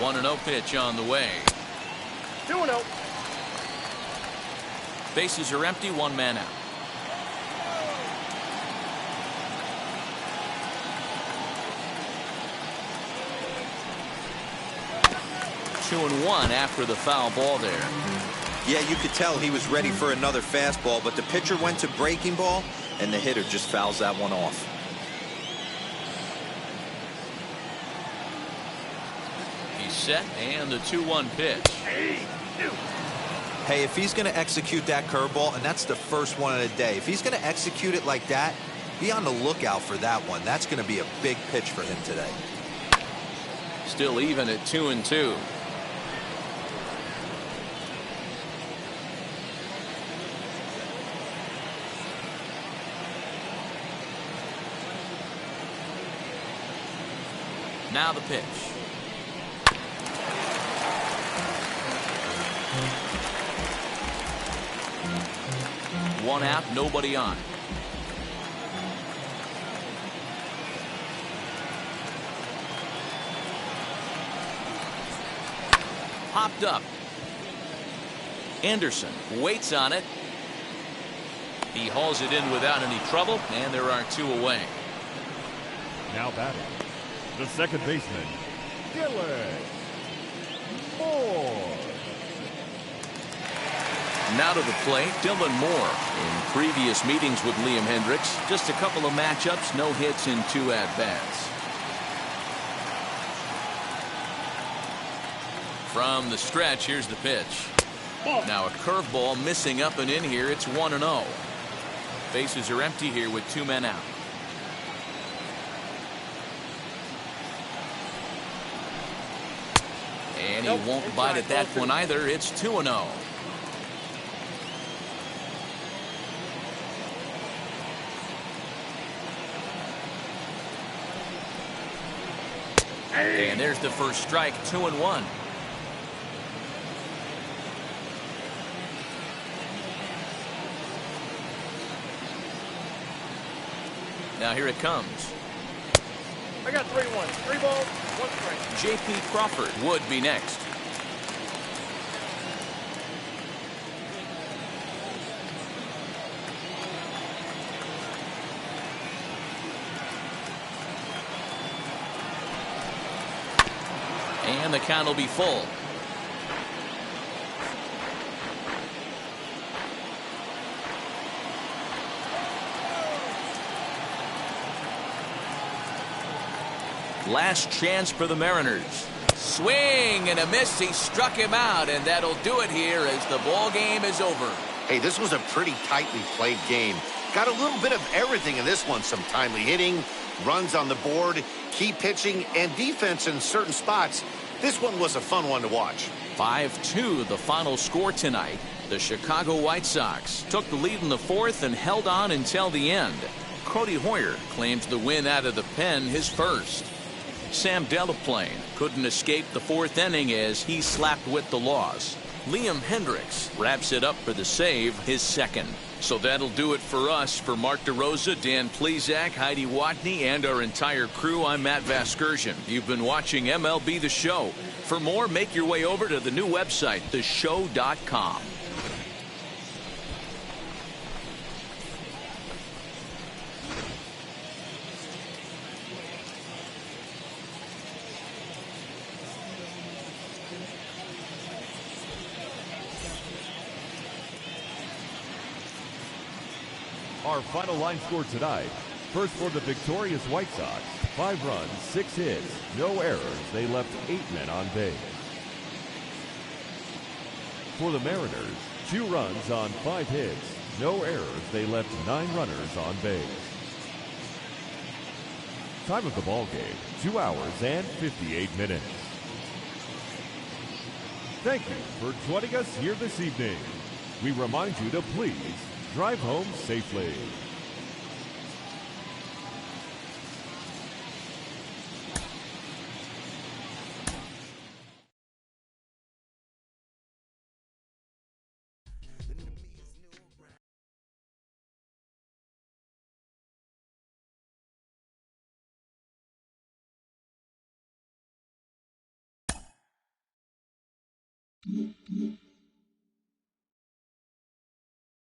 One 1-0 pitch on the way. 2-0. Bases are empty, 1 man out. Two and 1 after the foul ball there. Yeah, you could tell he was ready for another fastball, but the pitcher went to breaking ball, and the hitter just fouls that one off. Set, and the 2-1 pitch. Hey, if he's going to execute that curveball, and that's the first one of the day, if he's going to execute it like that, be on the lookout for that one. That's going to be a big pitch for him today. Still even at 2-2. Now the pitch. One out, nobody on. Popped up. Anderson waits on it. He hauls it in without any trouble, and there are two away. Now batting, the second baseman, Dylan Moore. Now to the plate, Dylan Moore. In previous meetings with Liam Hendricks, just a couple of matchups, no hits in 2 at-bats. From the stretch, here's the pitch. Now a curveball missing up and in here. It's 1-0. Bases are empty here with 2 men out. And he won't bite at that one either. It's 2-0. And there's the first strike, 2-1. Now here it comes. I got 3-1. 3 balls, 1 strike. J.P. Crawford would be next. And the count will be full. Last chance for the Mariners. Swing and a miss. He struck him out, and that'll do it here as the ball game is over. Hey, this was a pretty tightly played game. Got a little bit of everything in this one. Some timely hitting, runs on the board, key pitching, and defense in certain spots. This one was a fun one to watch. 5-2 the final score tonight. The Chicago White Sox took the lead in the 4th and held on until the end. Cody Hoyer claims the win out of the pen, his first. Sam Delaplane couldn't escape the 4th inning as he slapped with the loss. Liam Hendricks wraps it up for the save, his second. So that'll do it for us. For Mark DeRosa, Dan Plesac, Heidi Watney, and our entire crew, I'm Matt Vasgersian. You've been watching MLB The Show. For more, make your way over to the new website, theshow.com. Our final line score tonight. First for the victorious White Sox, 5 runs, 6 hits, no errors. They left 8 men on base. For the Mariners, 2 runs on 5 hits, no errors. They left 9 runners on base. Time of the ball game, 2 hours and 58 minutes. Thank you for joining us here this evening. We remind you to please drive home safely.